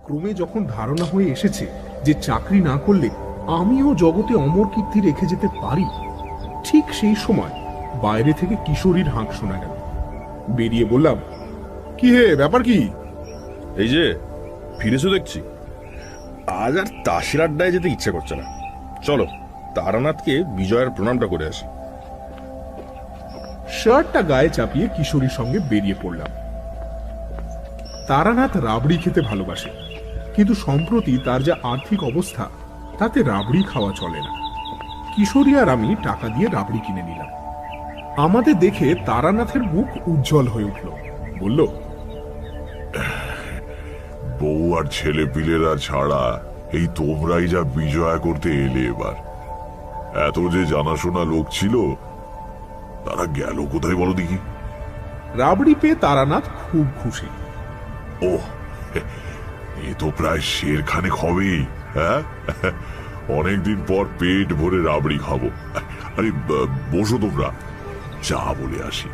ক্রমে যখন ধারণা হয়ে এসেছে যে চাকরি না করলে আমিও জগতে অমর কীর্তি রেখে যেতে পারি, ঠিক সেই সময় বাইরে থেকে কিশোরীর হাঁক শোনা গেল। বেরিয়ে বললাম, কি হে, ব্যাপার কি? এই যে ফিরেছো দেখছি। আজ আর তাসের আড্ডায় যেতে ইচ্ছে করছে না। চলো তারানাথকে বিজয়ের প্রণামটা করে আসি। শার্টটা গায়ে চাপিয়ে কিশোরীর সঙ্গে বেরিয়ে পড়লাম। তারানাথ রাবড়ি খেতে ভালোবাসে, কিন্তু সম্প্রতি তার যা আর্থিক অবস্থা তাতে রাবড়ি খাওয়া চলে না। কিশোরী আর আমি টাকা দিয়ে রাবড়ি কিনে নিলাম। আমাদের দেখে তারানাথের মুখ উজ্জ্বল হয়ে উঠল। বলল, বউ আর ছেলে পিলেরা ছাড়া এই তোমরাই যা বিজয়া করতে এলে এবার। এত যে জানাশোনা লোক ছিল, তারা গেল কোথায় বলো দেখি? রাবড়ি পেয়ে তারানাথ খুব খুশি। ওহ, এ তো প্রায় শেরখানেক হবেই। হ্যাঁ, অনেকদিন পর পেট ভরে রাবড়ি খাবো। আরে বসো তোমরা, চা বলে আসি।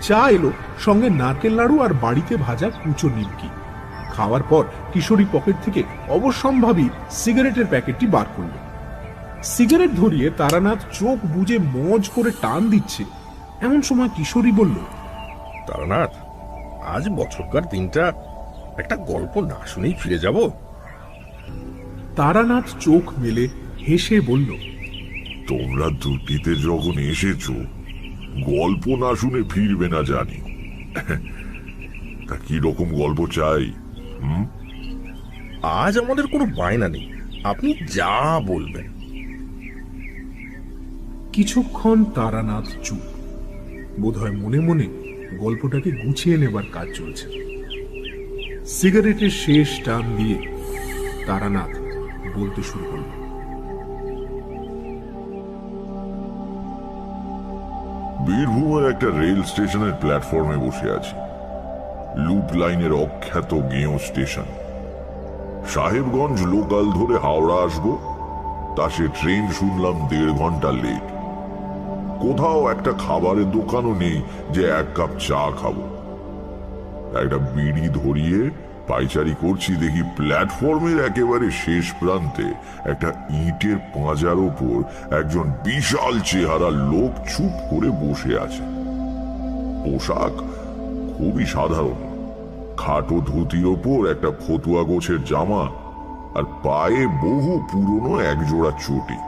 চা এলো, সঙ্গে নারকেল নাড়ু আর বাড়িতে ভাজা কুচো নিমকি। খাওয়ার পর কিশোরী পকেট থেকে অবশ্যম্ভাবী সিগারেটের প্যাকেটটি বার করল। সিগারেট ধরিয়ে তারানাথ চোখ বুজে মজ করে টান দিচ্ছে। এমন সময় কিশোরী বলল, তারানাথ, আজ বছরকার দিনটা একটা গল্প না শুনেই ফিরে যাব। তারানাথ চোখ মেলে হেসে বলল, তোমরা দুটিতে যখন এসেছো, গল্প না শুনে ফিরবে না জানি। তা কি রকম গল্প চাই? আজ আমাদের কোনো বায়না নেই, আপনি যা বলবেন। কিছুক্ষণ তারানাথ চুপ। বোধহয় মনে মনে গল্পটাকে গুছিয়ে নেবার কাজ চলছে। সিগারেটের শেষ টান দিয়ে তারানাথ বলতে শুরু করল, বীরভূমের একটা রেল স্টেশনের প্ল্যাটফর্মে বসে আছি। লুপ লাইনের অখ্যাত গেঁয়ো স্টেশন। সাহেবগঞ্জ লোকাল ধরে হাওড়া আসবো, তা সে ট্রেন শুনলাম 1.5 ঘন্টা লেট। কোথাও একটা খাবারের দোকানও নেই যে 1 কাপ চা খাবো। একটা বিড়ি ধরিয়ে পাইচারি করছি, দেখি প্ল্যাটফর্মের একেবারে শেষ প্রান্তে একটা ইটের পাঁজার ওপর একজন বিশাল চেহারা লোক চুপ করে বসে আছে। পোশাক খুবই সাধারণ, খাটো ধুতির ওপর একটা ফতুয়া গোছের জামা, আর পায়ে বহু পুরনো একজোড়া চটি।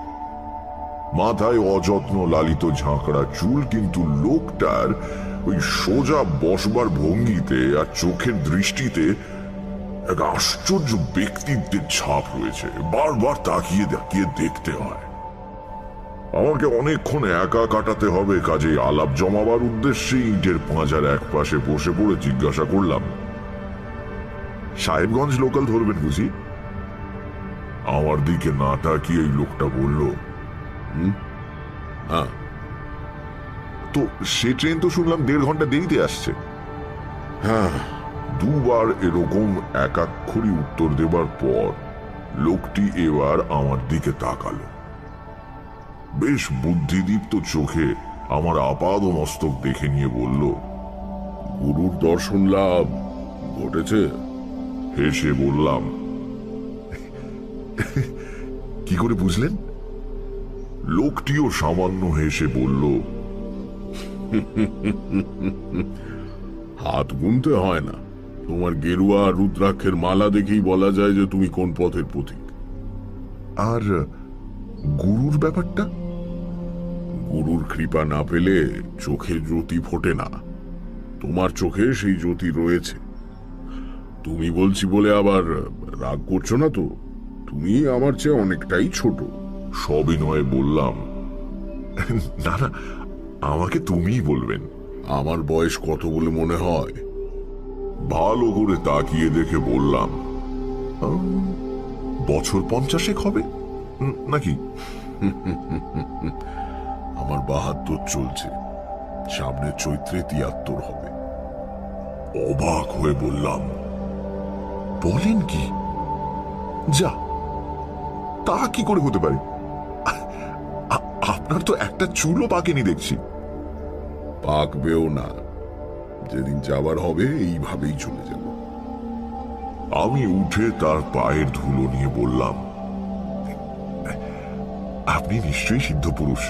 মাথায় অযত্ন লালিত ঝাঁকড়া চুল, কিন্তু লোকটার ওই সোজা বসবার ভঙ্গিতে আর চোখের দৃষ্টিতে এক আশ্চর্য ব্যক্তিত্বের ছাপ রয়েছে। বারবার তাকিয়ে তাকিয়ে দেখতে হয়। আমাকে অনেকক্ষণ একা কাটাতে হবে, কাজে আলাপ জমাবার উদ্দেশ্যে ইটের পাঁজার এক পাশে বসে পড়ে জিজ্ঞাসা করলাম, সাহেবগঞ্জ লোকাল ধরবেন বুঝি? আমার দিকে না তাকিয়ে এই লোকটা বলল, হ্যাঁ। তো সে ট্রেন তো শুনলাম 1.5 ঘন্টা দেরিতে আসছে। হ্যাঁ। দুবার এরকম একাক্ষরই উত্তর দেবার পর লোকটি এবার আমার দিকে তাকালো। বেশ বুদ্ধিদীপ্ত চোখে আমার আপাদ মস্তক দেখে নিয়ে বলল, গুরুর দর্শন লাভ ঘটেছে? হেসে বললাম, কি করে বুঝলেন? লোকটিও সামান্য হেসে বলল, হাত গুনতে হয় না, তোমার গেরুয়া রুদ্রাক্ষের মালা দেখেই বলা যায় যে তুমি কোন পথের পথিক। আর গুরুর ব্যাপারটা? গুরুর কৃপা না পেলে চোখে জ্যোতি ফোটে না। তোমার চোখে সেই জ্যোতি রয়েছে। তুমি বলছি বলে আবার রাগ করছো না তো? তুমি আমার চেয়ে অনেকটাই ছোট। সবিনয়ে বললাম, না না, আমাকে তুমিই বলবেন। আমার বয়স কত বলে মনে হয়? ভালো করে তাকিয়ে দেখে বললাম, বছর 50 হবে নাকি? আমার 72 চলছে, সামনে চৈত্রে 73 হবে। অবাক হয়ে বললাম, বলেন কি? যা, তা কি করে হতে পারে? আপনার তো একটা চুলও পাকেনি দেখছি। পাকবেও না, যেদিন যাবার হবে এইভাবেই চলে যাব। আমি উঠে তার পায়ের ধুলো নিয়ে বললাম, আপনি নিশ্চয়ই সিদ্ধ পুরুষ।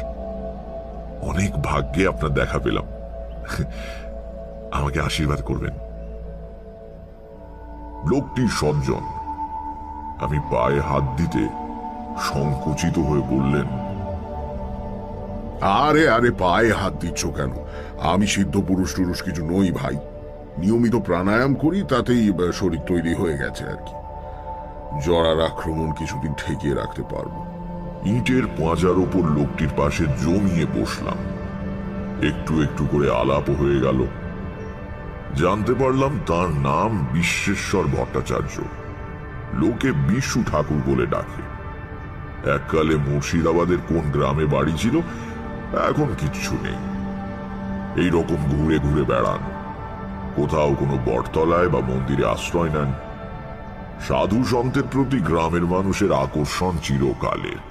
অনেক ভাগ্যে আপনার দেখা পেলাম। আমাকে আশীর্বাদ করবেন। লোকটি সজ্জন। আমি পায়ে হাত দিতে সংকুচিত হয়ে বললেন, আরে আরে, পায়ে হাত দিচ্ছ কেন? আমি সিদ্ধ পুরুষ টুরুষ কিছু নই ভাই। নিয়মিত প্রাণায়াম করি, তাতেই শরীর তৈরি হয়ে গেছে আর কি। জরার আক্রমণ কিছুদিন ঠেকিয়ে রাখতে পারবো। ইটের পাঁজার ওপর লোকটির পাশে জমিয়ে বসলাম। একটু একটু করে আলাপ হয়ে গেল। জানতে পারলাম তার নাম বিশ্বেশ্বর ভট্টাচার্য। লোকে বিশু ঠাকুর বলে ডাকে। এককালে মুর্শিদাবাদের কোন গ্রামে বাড়ি ছিল, এখন কিচ্ছু নেই। এই রকম ঘুরে ঘুরে বেড়ান। কোথাও কোনো বটতলায় বা মন্দিরে আশ্রয় নেন। সাধু সন্তের প্রতি গ্রামের মানুষের আকর্ষণ চিরকালের।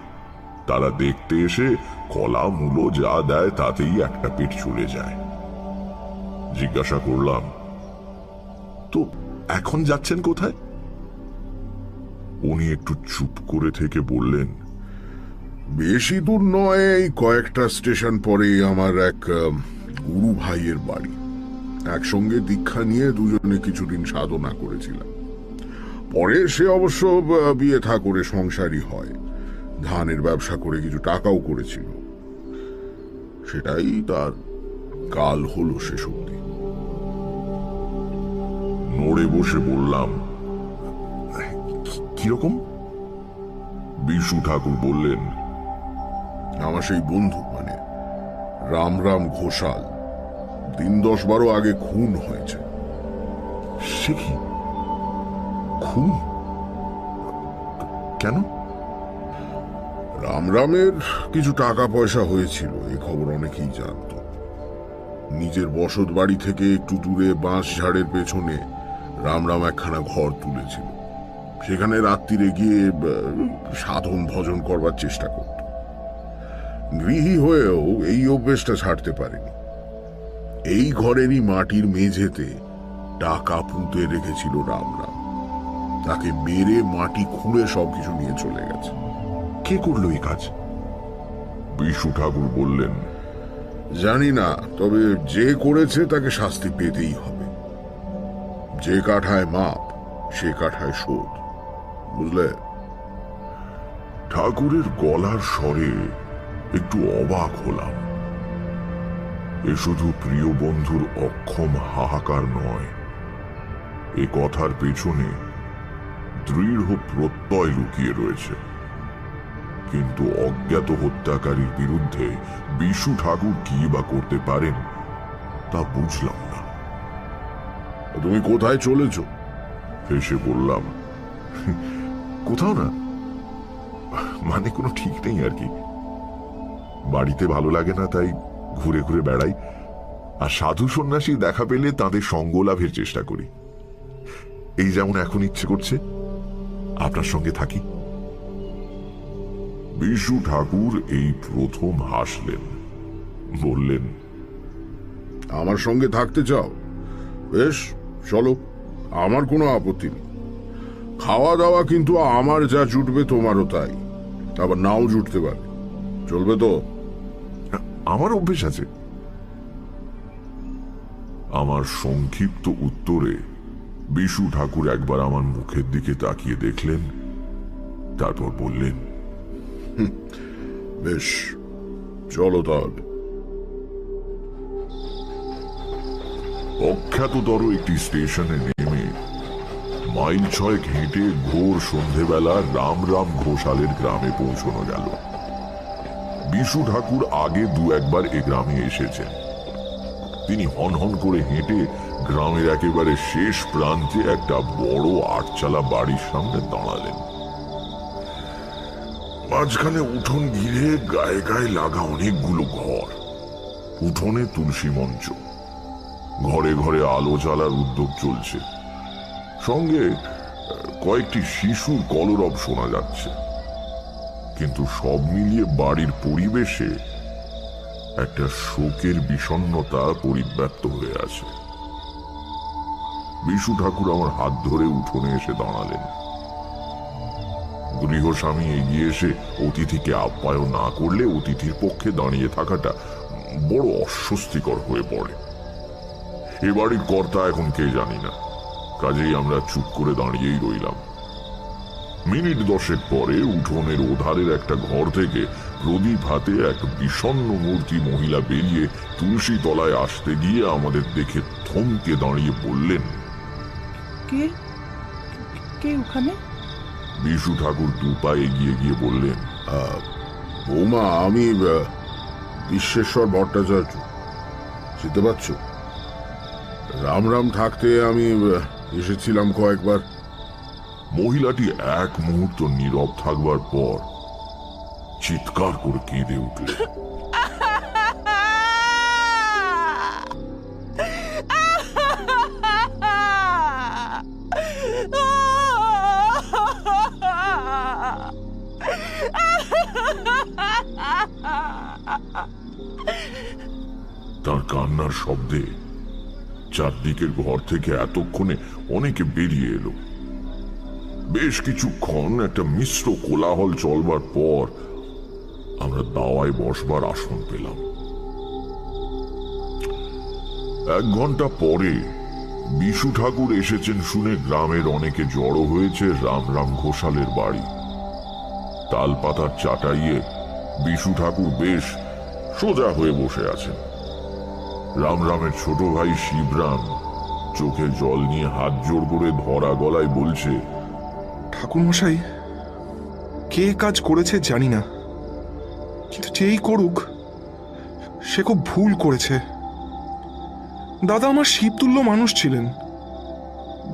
তারা দেখতে এসে কলা মূলো যা দেয় তাতেই একটা পেট চলে যায়। জিজ্ঞাসা করলাম, তো এখন যাচ্ছেন কোথায়? উনি একটু চুপ করে থেকে বললেন, বেশি দূর নয়, এই কয়েকটা স্টেশন পরে আমার এক গুরু ভাইয়ের বাড়ি। একসঙ্গে দীক্ষা নিয়ে দুজনে কিছুদিন সাধনা করেছিলাম। পরে সে অবশ্য বিয়ে থা করে সংসারী হয়। ধানের ব্যবসা করে কিছু টাকাও করেছিল। সেটাই তার কাল হলো শেষ অবধি। নড়ে বসে বললাম, কিরকম? বিশু ঠাকুর বললেন, আমার সেই বন্ধু, মানে রাম ঘোষাল, দিন 10-12 আগে খুন হয়েছে। সে কি? খুন? কেন? রামের কিছু টাকা পয়সা হয়েছিল, এই খবর অনেকেই জানত। নিজের বসত বাড়ি থেকে একটু দূরে বাঁশ ঝাড়ের পেছনে রাম একখানা ঘর তুলেছিল। সেখানে রাত্রিরে গিয়ে সাধন ভজন করবার চেষ্টা করত। গৃহী হয়েও এই অভ্যেসটা ছাড়তে পারেনি। এই ঘরেরই মাটির মেঝেতে টাকা পুঁতে রেখেছিল রাম। তাকে মেরে মাটি খুঁড়ে সবকিছু নিয়ে চলে গেছে। কে করলো এই কাজ? বিশু ঠাকুর বললেন, জানি না, তবে যে করেছে তাকে শাস্তি পেতেই হবে। যে কাঠায় মাপ, সে কাঠায় শোধ, বুঝলে? ঠাকুরের গলার স্বরে একটু অবাক হলাম। এ শুধু প্রিয় বন্ধুর অক্ষম হাহাকার নয়, এ কথার পেছনে দৃঢ় প্রত্যয় লুকিয়ে রয়েছে। কিন্তু অজ্ঞাত হত্যাকারীর বিরুদ্ধে বিশু ঠাকুর কি বা করতে পারেন তা বুঝলাম না। তুমি কোথায় চলেছ? হেসে বললাম, কোথাও না, মানে কোনো ঠিক নেই আর কি। বাড়িতে ভালো লাগে না, তাই ঘুরে ঘুরে বেড়াই। আর সাধু সন্ন্যাসী দেখা পেলে তাদের সঙ্গ লাভের চেষ্টা করি। এই যেমন এখন ইচ্ছে করছে আপনার সঙ্গে থাকি। বিশু ঠাকুর এই প্রথম হাসলেন, বললেন, আমার সঙ্গে থাকতে চাও? বেশ, চলো, আমার কোনো আপত্তি নেই। খাওয়া দাওয়া কিন্তু আমার যা জুটবে তোমারও তাই, আবার নাও জুটতে পারে। চলবে তো? আমার অভ্যেস আছে। আমার সংক্ষিপ্ত উত্তরে বিশু ঠাকুর একবার আমার মুখের দিকে তাকিয়ে দেখলেন, তারপর বললেন, বেশ, চলো তাহলে। অখ্যাততর একটি স্টেশনে নেমে মাইল 6 হেঁটে ঘোর সন্ধেবেলা রাম ঘোষালের গ্রামে পৌঁছানো গেল। বিশু ঠাকুর আগে 2-1 বার এ গ্রামে এসেছেন। তিনি হনহন করে হেঁটে গ্রামের একেবারে শেষ প্রান্তে একটা বড় 8চালা বাড়ির সামনে দাঁড়ালেন। মাঝখানে উঠোন ঘিরে গায়ে গায়ে লাগা অনেকগুলো ঘর। উঠোনে তুলসী মঞ্চ, ঘরে ঘরে আলো জ্বালার উদ্যোগ চলছে। সঙ্গে কয়েকটি শিশুর কলরব শোনা যাচ্ছে। কিন্তু সব মিলিয়ে বাড়ির পরিবেশে একটা শোকের বিষণ্ণতা পরিব্যাপ্ত হয়ে আছে। বিশু ঠাকুর আমার হাত ধরে উঠোনে এসে দাঁড়ালেন। গৃহস্বামী এগিয়ে এসে অতিথিকে আপ্যায়ন না করলে অতিথির পক্ষে দাঁড়িয়ে থাকাটা বড় অস্বস্তিকর হয়ে পড়ে। এ বাড়ির কর্তা এখন কে জানি না, কাজেই আমরা চুপ করে দাঁড়িয়েই রইলাম। মিনিট 10 পরে উঠোনের ওধারের একটা ঘর থেকে প্রদীপ হাতে এক বিষণ্ণ মূর্তি মহিলা বেরিয়ে তুলসী তলায় আসতে গিয়ে আমাদের দেখে থমকে দাঁড়িয়ে বললেন, কে কে ওখানে? বিশু ঠাকুর 2 পা এগিয়ে গিয়ে বললেন, বৌমা, আমি বিশ্বেশ্বর ভট্টাচার্য, চিনতে পারছো? রাম রাম থাকতে আমি এসেছিলাম কয়েকবার। মহিলাটি এক মুহূর্ত নীরব থাকবার পর চিৎকার করে কেঁদে উঠলেন। তার কান্নার শব্দে চারদিকের ঘর থেকে এতক্ষণে অনেকে বেরিয়ে এলো। বেশ কিছুক্ষণ একটা মিশ্র কোলাহল চলবার পর আমরা দাওয়ায় বসবার আসন পেলাম। 1 ঘন্টা পরে বিশু ঠাকুর এসেছেন শুনে গ্রামের অনেকে জড়ো হয়েছে রাম রাম ঘোষালের বাড়ি। তালপাতার চাটাইয়ে বিশু ঠাকুর বেশ সোজা হয়ে বসে আছেন। রাম রামের ছোট ভাই শিবরাম চোখে জল নিয়ে হাত জোড় করে ধরা গলায় বলছে, ঠাকুরমশাই, কে কাজ করেছে জানি না, কিন্তু যেই করুক সে খুব ভুল করেছে। দাদা আমার শিবতুল্য মানুষ ছিলেন,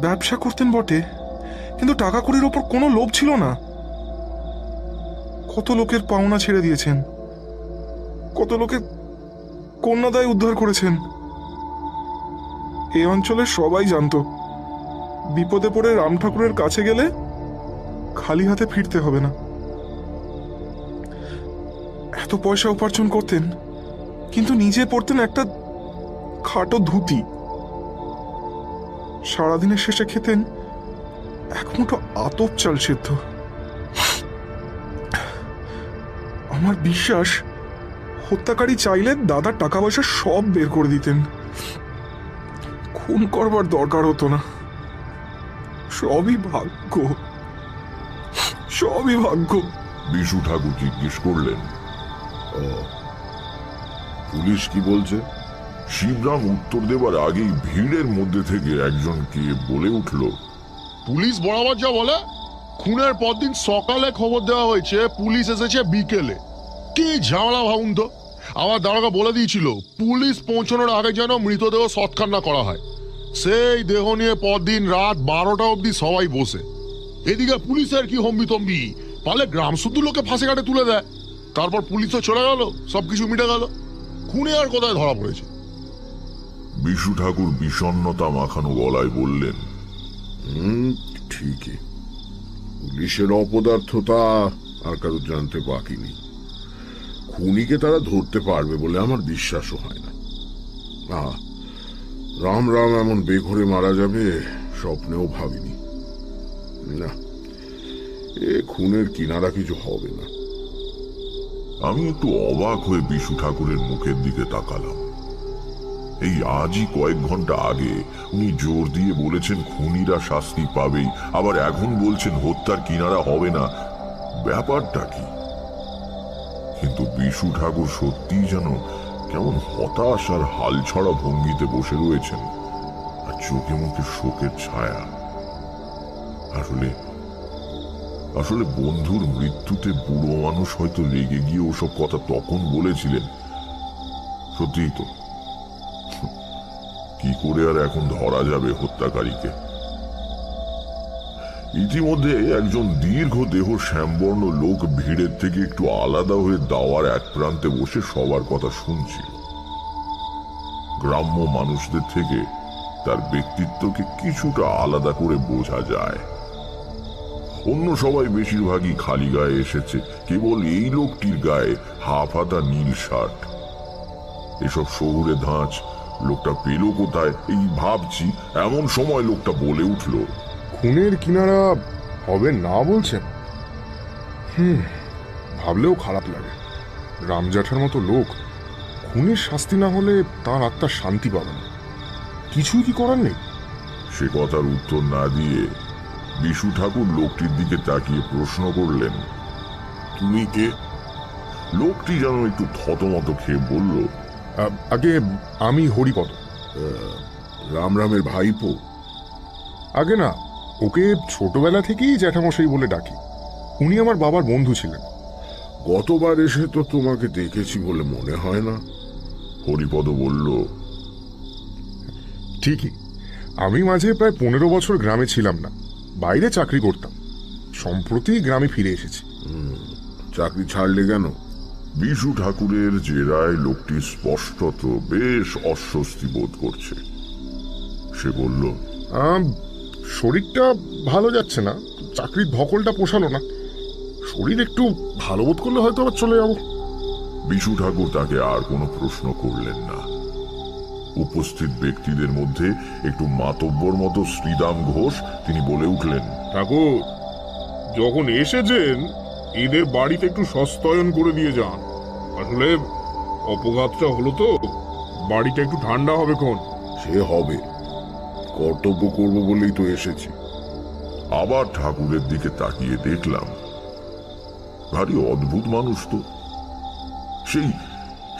ব্যবসা করতেন বটে, কিন্তু টাকা কড়ির ওপর কোনো লোভ ছিল না। কত লোকের পাওনা ছেড়ে দিয়েছেন, কত লোকের কন্যাদায় উদ্ধার করেছেন। এই অঞ্চলের সবাই জানতো বিপদে পড়ে রাম ঠাকুরের কাছে গেলে খালি হাতে ফিরতে হবে না। এত পয়সা উপার্জন করতেন, কিন্তু নিজে পড়তেন একটা খাটো ধুতি। সারাদিনের শেষে খেতেন 1 মুঠো আতপ চাল সেদ্ধ। আমার বিশ্বাস হত্যাকারী চাইলে দাদার টাকা পয়সা সব বের করে দিতেন, খুন করবার দরকার হতো না। সবই ভাগ্য, সবই ভাগ্য। বিশু ঠাকুর জিজ্ঞেস করলেন, পুলিশ কি বলছে? শিবরাম উত্তর দেবার আগেই ভিড়ের মধ্যে থেকে একজনকে বলে উঠল, পুলিশ বরাবর যা বলে, খুনের পরদিন সকালে খবর দেওয়া হয়েছে, পুলিশ এসেছে বিকেলে। কি ঝামেলা ভাবুন তো। আমার দারোগা বলে দিয়েছিল পুলিশ পৌঁছানোর আগে যেন মৃতদেহ সৎকার করা হয়। সেই দেহ নিয়ে পরদিন রাত 12টা অবধি সবাই বসে। এদিকে পুলিশের কি হম্বিতম্বি, পালে গ্রাম শুদ্ধ লোকে ফাঁসে কাটে তুলে দেয়। তারপর পুলিশও চলে গেল, সবকিছু মিটে গেল। খুনে আর কোথায় ধরা পড়েছে? বিশু ঠাকুর বিষণ্ণতা মাখানো গলায় বললেন, ঠিকই, পুলিশের অপদার্থতা আর কারো জানতে বাকি নেই। খুনিকে তারা ধরতে পারবে বলে আমার বিশ্বাসও হয় না। রাম রাম এমন বেঘরে মারা যাবে স্বপ্নেও ভাবিনি। না, এ খুনের কিনারা কিছু হবে না। আমি একটু অবাক হয়ে বিশু ঠাকুরের মুখের দিকে তাকালাম। এই আজই কয়েক ঘন্টা আগে উনি জোর দিয়ে বলেছেন খুনিরা শাস্তি পাবেই, আবার এখন বলছেন হত্যার কিনারা হবে না। ব্যাপারটা কি? কিন্তু বিশু ঠাকুর সত্যিই যেন কেমন হতাশ আর হাল ছড়া ভঙ্গিতে বসে রয়েছেন, আর চোখে মুখে শোকের ছায়া। আসলে বন্ধুর মৃত্যুতে বুড়ো মানুষ হয়তো রেগে গিয়ে ওসব কথা তখন বলেছিলেন। সত্যিই তো, কি করে আর এখন ধরা যাবে হত্যাকারীকে? ইতিমধ্যে একজন দীর্ঘ দেহ শ্যামবর্ণ লোক ভিড়ের থেকে একটু আলাদা হয়ে দাওয়ার এক প্রান্তে বসে সবার কথা শুনছিল। গ্রাম্য মানুষদের থেকে তার ব্যক্তিত্বকে কিছুটা আলাদা করে বোঝা যায়। অন্য সবাই বেশিরভাগই খালি গায়ে এসেছে, কেবল এই লোকটির গায়ে হাফ হাতা নীল শার্ট। এসব শহুরে ধাঁচ লোকটা পেল কোথায় এই ভাবছি, এমন সময় লোকটা বলে উঠল, খুনের কিনারা হবে না বলছেন? ভাবলেও খারাপ লাগে। রামজাঠার মতো লোক খুনের শাস্তি না হলে তার আত্মা শান্তি পাবে না। কিছুই কি করার নেই? সে কথার উত্তর না দিয়ে বিশু ঠাকুর লোকটির দিকে তাকিয়ে প্রশ্ন করলেন, তুমি কে? লোকটি যেন একটু থতমত খেয়ে বলল, আগে আমি হরিপদ। রামরামের ভাইপো? আগে না, ওকে ছোটবেলা থেকেই জ্যাঠামশাই বলে ডাকি। উনি আমার বাবার বন্ধু ছিলেন। গতবার এসে তো তোমাকে দেখেছি বলে মনে হয় না। হরিপদ বলল, ঠিকই, আমি মাঝে প্রায় 15 বছর গ্রামে ছিলাম না, বাইরে চাকরি করতাম। সম্প্রতি গ্রামে ফিরে এসেছি। চাকরি ছাড়লে কেন? বিশু ঠাকুরের জেরায় লোকটি স্পষ্টত বেশ অস্বস্তি বোধ করছে। সে বলল, শরীরটা ভালো যাচ্ছে না, চাকরির ধকলটা পোষালো না। শরীর একটু ভালো বোধ করলে হয়তো আবার চলে যাব। বিশু ঠাকুর তাকে আর কোনো প্রশ্ন করলেন না। উপস্থিত ব্যক্তিদের মধ্যে একটু মাতব্বর মতো শ্রীদাম ঘোষ তিনি বলে উঠলেন, ঠাকুর, যখন এসেছেন এদের বাড়িতে একটু সস্তায়ন করে দিয়ে যান। আসলে অপঘাতটা হলো তো, বাড়িটা একটু ঠান্ডা হবে কোন। সে হবে, কর্তব্য করব বলেই তো এসেছি। আবার ঠাকুরের দিকে তাকিয়ে দেখলাম, ভারী অদ্ভুত মানুষ তো। সেই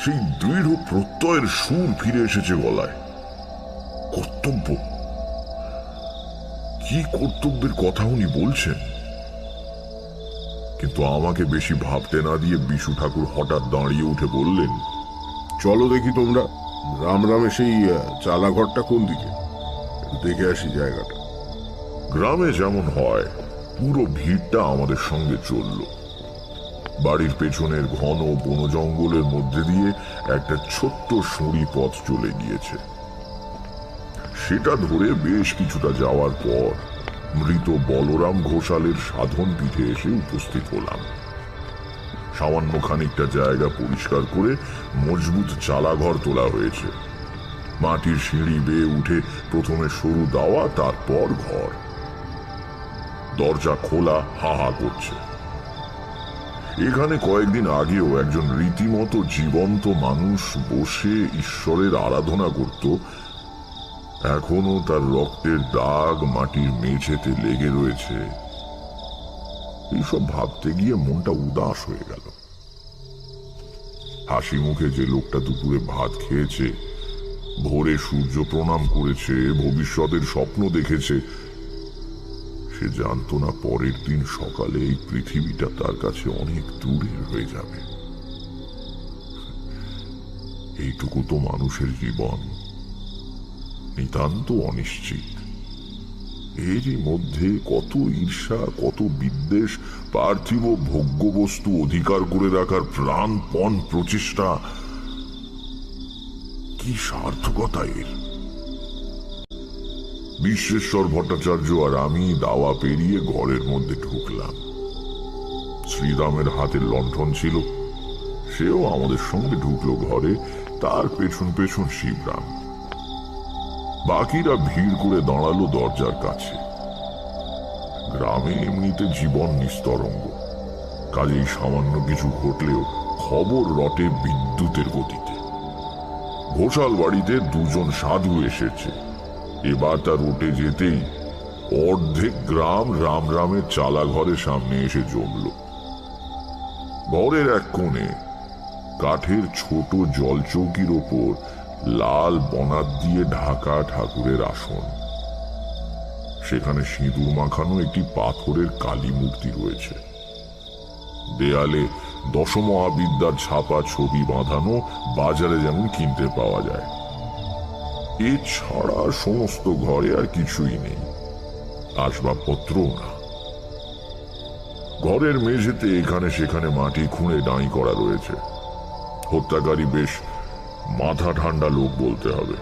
সেই দৃঢ় প্রত্যয়ের সুর ফিরে এসেছে গলায়। কর্তব্য, কি কর্তব্যের কথা উনি বলছেন? কিন্তু আমাকে বেশি ভাবতে না দিয়ে বিশু ঠাকুর হঠাৎ দাঁড়িয়ে উঠে বললেন, চলো দেখি তোমরা, রামরামে সেই চালাঘরটা কোন দিকে, একটু দেখে আসি জায়গাটা। গ্রামে যেমন হয় পুরো ভিড়টা আমাদের সঙ্গে চলল। বাড়ির পেছনের ঘন বন জঙ্গলের মধ্যে দিয়ে একটা ছোট্ট সুঁড়ি পথ চলে গিয়েছে। সেটা ধরে বেশ কিছুটা যাওয়ার পর মৃত বলরাম ঘোষালের সাধন পীঠে এসে উপস্থিত হলাম। সামান্য খানিকটা জায়গা পরিষ্কার করে মজবুত চালাঘর তোলা হয়েছে। মাটির সিঁড়ি বেয়ে উঠে প্রথমে সরু দাওয়া, তারপর ঘর। দরজা খোলা, হা হা করছে। এখানে কয়েকদিন আগেও একজন রীতিমতো জীবন্ত মানুষ বসে ঈশ্বরের আরাধনা করত। এখনো তার রক্তের দাগ মাটির মেঝেতে লেগে রয়েছে। এইসব ভাবতে গিয়ে মনটা উদাস হয়ে গেল। হাসি মুখে যে লোকটা দুপুরে ভাত খেয়েছে, ভোরে সূর্য প্রণাম করেছে, ভবিষ্যতের স্বপ্ন দেখেছে, সে জানতো না পরের দিন সকালে এই পৃথিবীটা তার কাছে অনেক দূরের হয়ে যাবে। এইটুকু তো মানুষের জীবন, নিতান্ত অনিশ্চিত। এরই মধ্যে কত ঈর্ষা, কত বিদ্বেষ, পার্থিব ভোগ্যবস্তু অধিকার করে রাখার প্রাণপণ প্রচেষ্টা, কি সার্থকতা এর! বিশ্বেশ্বর ভট্টাচার্য আর আমি দাওয়া পেরিয়ে ঘরের মধ্যে ঢুকলাম। শ্রীরামের হাতে লণ্ঠন ছিল, সেও আমাদের সঙ্গে ঢুকলো ঘরে, তার পেছন পেছন শিবরাম। বাকিরা ভিড় করে দাঁড়ালো দরজার কাছে। গ্রামে এমনিতে জীবন নিস্তরঙ্গ, কাজেই সামান্য কিছু ঘটলেও খবর রটে বিদ্যুতের গতিতে। ঘোষাল বাড়িতে দুজন সাধু এসেছে, এবার তার রোটে যেতেই অর্ধেক গ্রাম রামরামের চালাঘরের সামনে এসে জমল। ঘরের এক কোণে কাঠের ছোট জলচৌকির ওপর লাল বনাত দিয়ে ঢাকা ঠাকুরের আসন। সেখানে সিঁদুর মাখানো একটি পাথরের কালী মূর্তি রয়েছে। দেয়ালে দশমহাবিদ্যার ছাপা ছবি বাঁধানো, বাজারে যেমন কিনতে পাওয়া যায়। এছাড়া সমস্ত ঘরে আর কিছুই নেই, আসবাবপত্রও না। ঘরের মেঝেতে এখানে সেখানে মাটি খুঁড়ে ডাঁই করা রয়েছে। হত্যাকারী বেশ মাথা ঠান্ডা লোক বলতে হবে।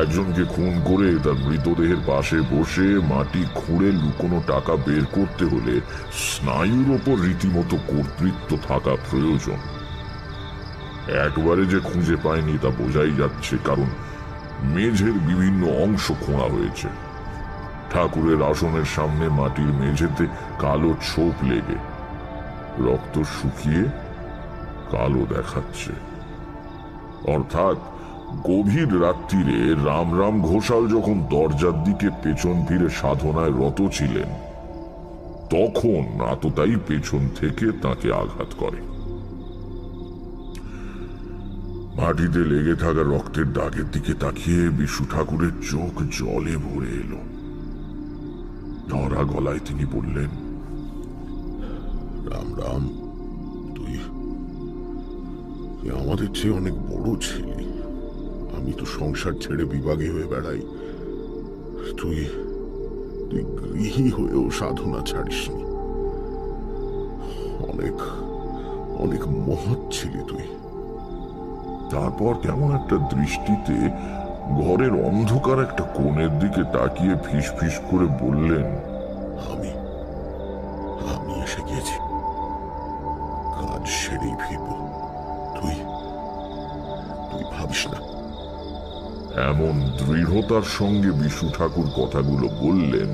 একজনকে খুন করে তার মৃতদেহের পাশে বসে মাটি খুঁড়ে লুকোনো টাকা বের করতে হলে স্নায়ুর ওপর রীতিমতো কর্তৃত্ব থাকা প্রয়োজন। একবারে যে খুঁজে পায়নি তা বোঝাই যাচ্ছে, কারণ মেঝের বিভিন্ন অংশ খোঁড়া হয়েছে। ঠাকুরের আসনের সামনে মাটির মেঝেতে কালো ছোপ লেগে রক্ত শুকিয়ে কালো দেখাচ্ছে। অর্থাৎ গভীর রাত্রিরে রামরাম ঘোষাল যখন দরজার দিকে পেছন ফিরে সাধনায় রত ছিলেন, তখন আততায়ী পেছন থেকে তাকে আঘাত করে। মাটিতে লেগে থাকা রক্তের দাগের দিকে তাকিয়ে বিশু ঠাকুরের চোখ জলে ভরে এলো। ধরা গলায় তিনি বললেন, রাম রাম, তুই আমাদের চেয়ে অনেক বড় ছিলি। আমি তো সংসার ছেড়ে বিভাগে হয়ে বেড়াই, তুই তুই গৃহী হয়েও সাধনা ছাড়িসনি। অনেক অনেক মহৎ ছিলি তুই। তারপর কেমন একটা দৃষ্টিতে ঘরের অন্ধকার একটা কোণের দিকে তাকিয়ে ফিস ফিস করে বললেন, আমি আমি এসে গিয়েছি, কাজ সেরেই ফিরব। তুই তুই ভাবিস না। এমন দৃঢ়তার সঙ্গে বিশু ঠাকুর কথাগুলো বললেন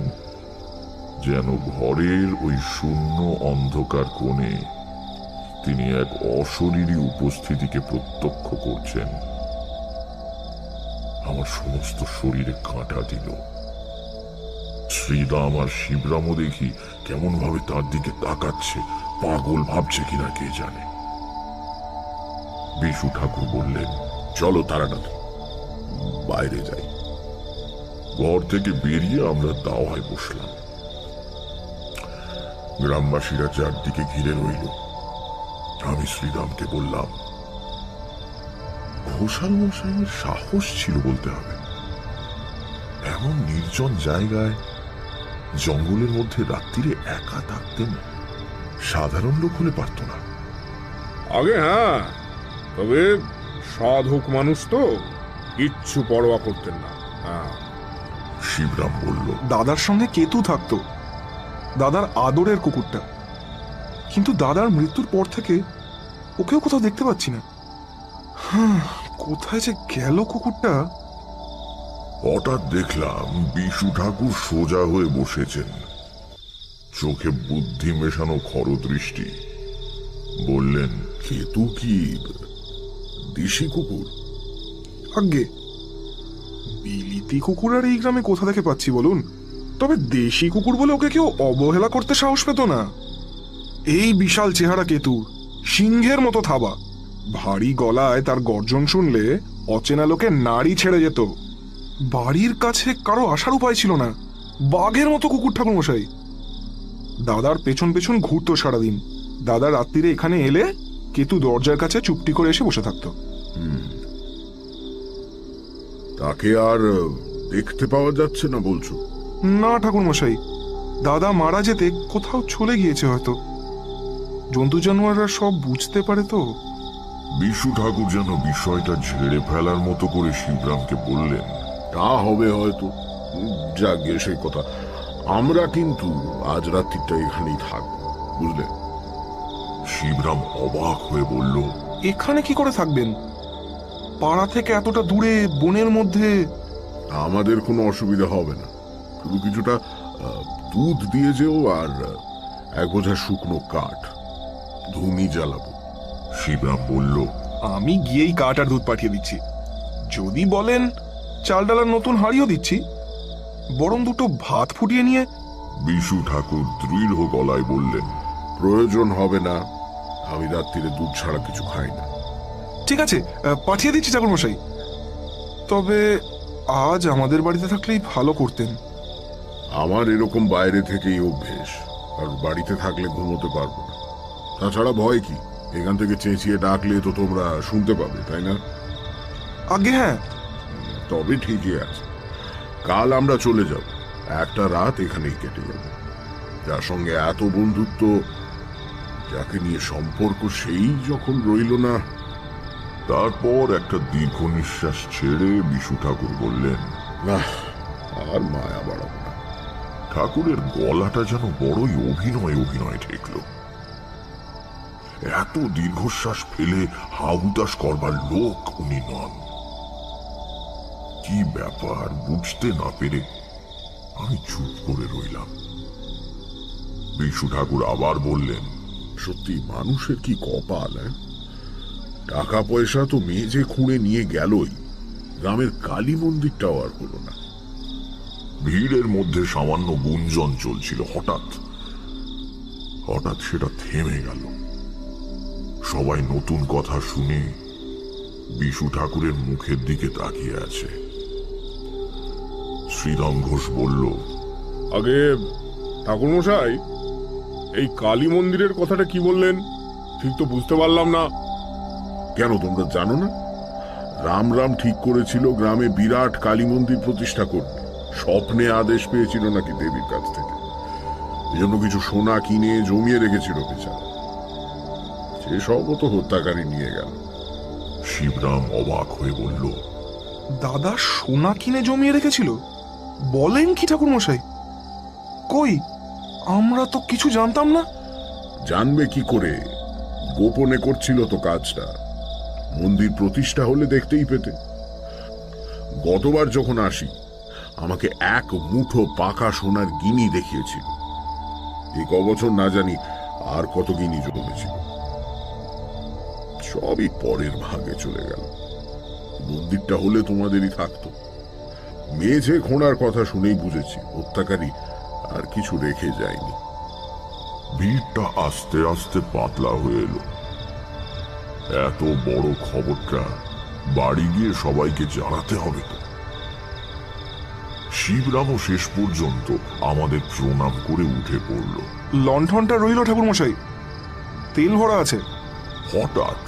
যেন ঘরের ওই শূন্য অন্ধকার কোণে তিনি এক অশরীরী উপস্থিতিকে প্রত্যক্ষ করছেন। আমার সমস্ত শরীরে কাঁটা দিল। শ্রীরাম আর শিবরামও দেখি কেমন ভাবে তার দিকে তাকাচ্ছে, পাগল ভাবছে কিনা কে জানে। বিশু ঠাকুর বললেন, চলো তারানাথ, বাইরে যাই। ঘর থেকে বেরিয়ে আমরা দাওয়ায় বসলাম। গ্রামবাসীরা চারদিকে ঘিরে রইল। আমি শ্রীরামকে বললাম, ঘোষাল মশাইয়ের সাহস ছিল বলতে হবে। এমন নির্জন জায়গায় জঙ্গলের মধ্যে রাত্রিরে একা থাকতেন, সাধারণ লোক হলে পারত না। আগে হ্যাঁ, তবে সাধক মানুষ তো কিচ্ছু পরোয়া করতেন না। হ্যাঁ, শিবরাম বলল, দাদার সঙ্গে কেতু থাকতো, দাদার আদরের কুকুরটা। কিন্তু দাদার মৃত্যুর পর থেকে ওকেও কোথাও দেখতে পাচ্ছি না। হ্যাঁ, কোথায় যে গেল কুকুরটা। হঠাৎ দেখলাম বিশু ঠাকুর সোজা হয়ে বসেছেন, চোখে বুদ্ধি মেশানো খরদৃষ্টি। বললেন, কেতু কি দেশি কুকুর? আজ্ঞে, বিলিতি কুকুর আর এই গ্রামে কোথা থেকে পাচ্ছি বলুন? তবে দেশি কুকুর বলে ওকে কেউ অবহেলা করতে সাহস পেত না। এই বিশাল চেহারা কেতু, সিংহের মতো থাবা, ভারী গলায় তার গর্জন শুনলে অচেনা লোকে নাড়ি ছেড়ে যেত। বাড়ির কাছে কারো আসার উপায় ছিল না, বাঘের মতো কুকুর ঠাকুর মশাই। দাদার পেছন পেছন ঘুরতো সারাদিন। দাদা রাত্রিরে এখানে এলে কেতু দরজার কাছে চুপটি করে এসে বসে থাকতো। তাকে আর দেখতে পাওয়া যাচ্ছে না বলছো? না ঠাকুর মশাই, দাদা মারা যেতে কোথাও চলে গিয়েছে হয়তো। জন্তু জানোয়াররা সব বুঝতে পারে তো। বিশু ঠাকুর যেন বিষয়টা ঝেড়ে ফেলার মতো করে শিবরামকে বললেন, তা হবে হয়তো, যাক গে সেই কথা। আমরা কিন্তু আজ রাত্রিটা এখানেই থাকবো, বুঝলে? শিবরাম অবাক হয়ে বলল, এখানে কি করে থাকবেন? পাড়া থেকে এতটা দূরে বনের মধ্যে। আমাদের কোনো অসুবিধা হবে না, শুধু কিছুটা দুধ দিয়ে যেও, আর এক বোঝা শুকনো কাঠ, ধুনি জ্বালাবো। শিবরাম বলল, আমি গিয়েই কাঠ আর দুধ পাঠিয়ে দিচ্ছি। যদি বলেন চাল ডালার নতুন হাঁড়িও দিচ্ছি, বরং দুটো ভাত ফুটিয়ে নিয়ে। বিশু ঠাকুর দৃঢ় গলায় বললেন, প্রয়োজন হবে না, আমি রাত্রিরে দুধ ছাড়া কিছু খাই না। ঠিক আছে, পাঠিয়ে দিচ্ছি ঠাকুর মশাই। তবে আজ আমাদের বাড়িতে থাকলেই ভালো করতেন। আমার এরকম বাইরে থেকেই অভ্যেস, আর বাড়িতে থাকলে ঘুমোতে পারবো না। তাছাড়া ভয় কি? এখান থেকে চেঁচিয়ে ডাকলে তো তোমরা শুনতে পাবে, তাই না? আগে হ্যাঁ। তবে ঠিকই আছে, কাল আমরা চলে যাব, একটা রাত এখানেই কেটে যাবে। যার সঙ্গে এত বন্ধুত্ব, যাকে নিয়ে সম্পর্ক, সেই যখন রইল না। তারপর একটা দীর্ঘ নিঃশ্বাস ছেড়ে বিশু ঠাকুর বললেন, না, আর মায়া বাড়াবো না। ঠাকুরের গলাটা যেন বড়ই অভিনয় ঠেকল। এত দীর্ঘশ্বাস ফেলে হাহুতাশ করবার লোক উনি নন। কি ব্যাপার বুঝতে না পেরে আমি চুপ করে রইলাম। বিশু ঠাকুর আবার বললেন, সত্যি মানুষের কি কপাল! টাকা পয়সা তো মেজে খুঁড়ে নিয়ে গেলই, গ্রামের কালী মন্দিরটাও আর হলো না। ভিড়ের মধ্যে সামান্য গুঞ্জন চলছিল, হঠাৎ সেটা থেমে গেল। সবাই নতুন কথা শুনে বিশু ঠাকুরের মুখের দিকে তাকিয়ে আছে। শ্রীরাম ঘোষ বলল, আগে ঠাকুরমশাই, এই কালী মন্দিরের কথাটা কি বললেন? ঠিক তো বুঝতে পারলাম না। কেন তোমরা জানো না? রাম ঠিক করেছিল গ্রামে বিরাট কালী মন্দির প্রতিষ্ঠা করবে। স্বপ্নে আদেশ পেয়েছিল নাকি দেবীর কাছ থেকে। এই জন্য কিছু সোনা কিনে জমিয়ে রেখেছিল বেচারা। সেসবও তো হত্যাকারী নিয়ে গেল। শিবরাম অবাক হয়ে বলল, দাদা সোনা কিনে জমিয়ে রেখেছিল? বলেন কি ঠাকুর মশাই? কই, আমরা তো কিছু জানতাম না। জানবে কি করে? গোপনে করছিল তো কাজটা। মন্দির প্রতিষ্ঠা হলে দেখতেই পেতে। গতবার যখন আসি আমাকে এক মুঠো পাকা সোনার গিনি দেখিয়েছিল। এই কবছর না জানি আর কত গিনি জমেছিল। সবই পরের ভাগে চলে গেল। মন্দিরটা হলে তোমাদেরই থাকতো। মেঝে খোঁড়ার কথা শুনেই বুঝেছি হত্যাকারী আর কিছু রেখে যায়নি। ভিড়টা আস্তে আস্তে পাতলা হয়ে এলো। এত বড় খবরটা বাড়ি গিয়ে সবাইকে জানাতে হবে তো। শিবরামও শেষ পর্যন্ত আমাদের প্রণাম করে উঠে পড়ল। লণ্ঠনটা রইল ঠাকুর মশাই, তেল ভরা আছে। হঠাৎ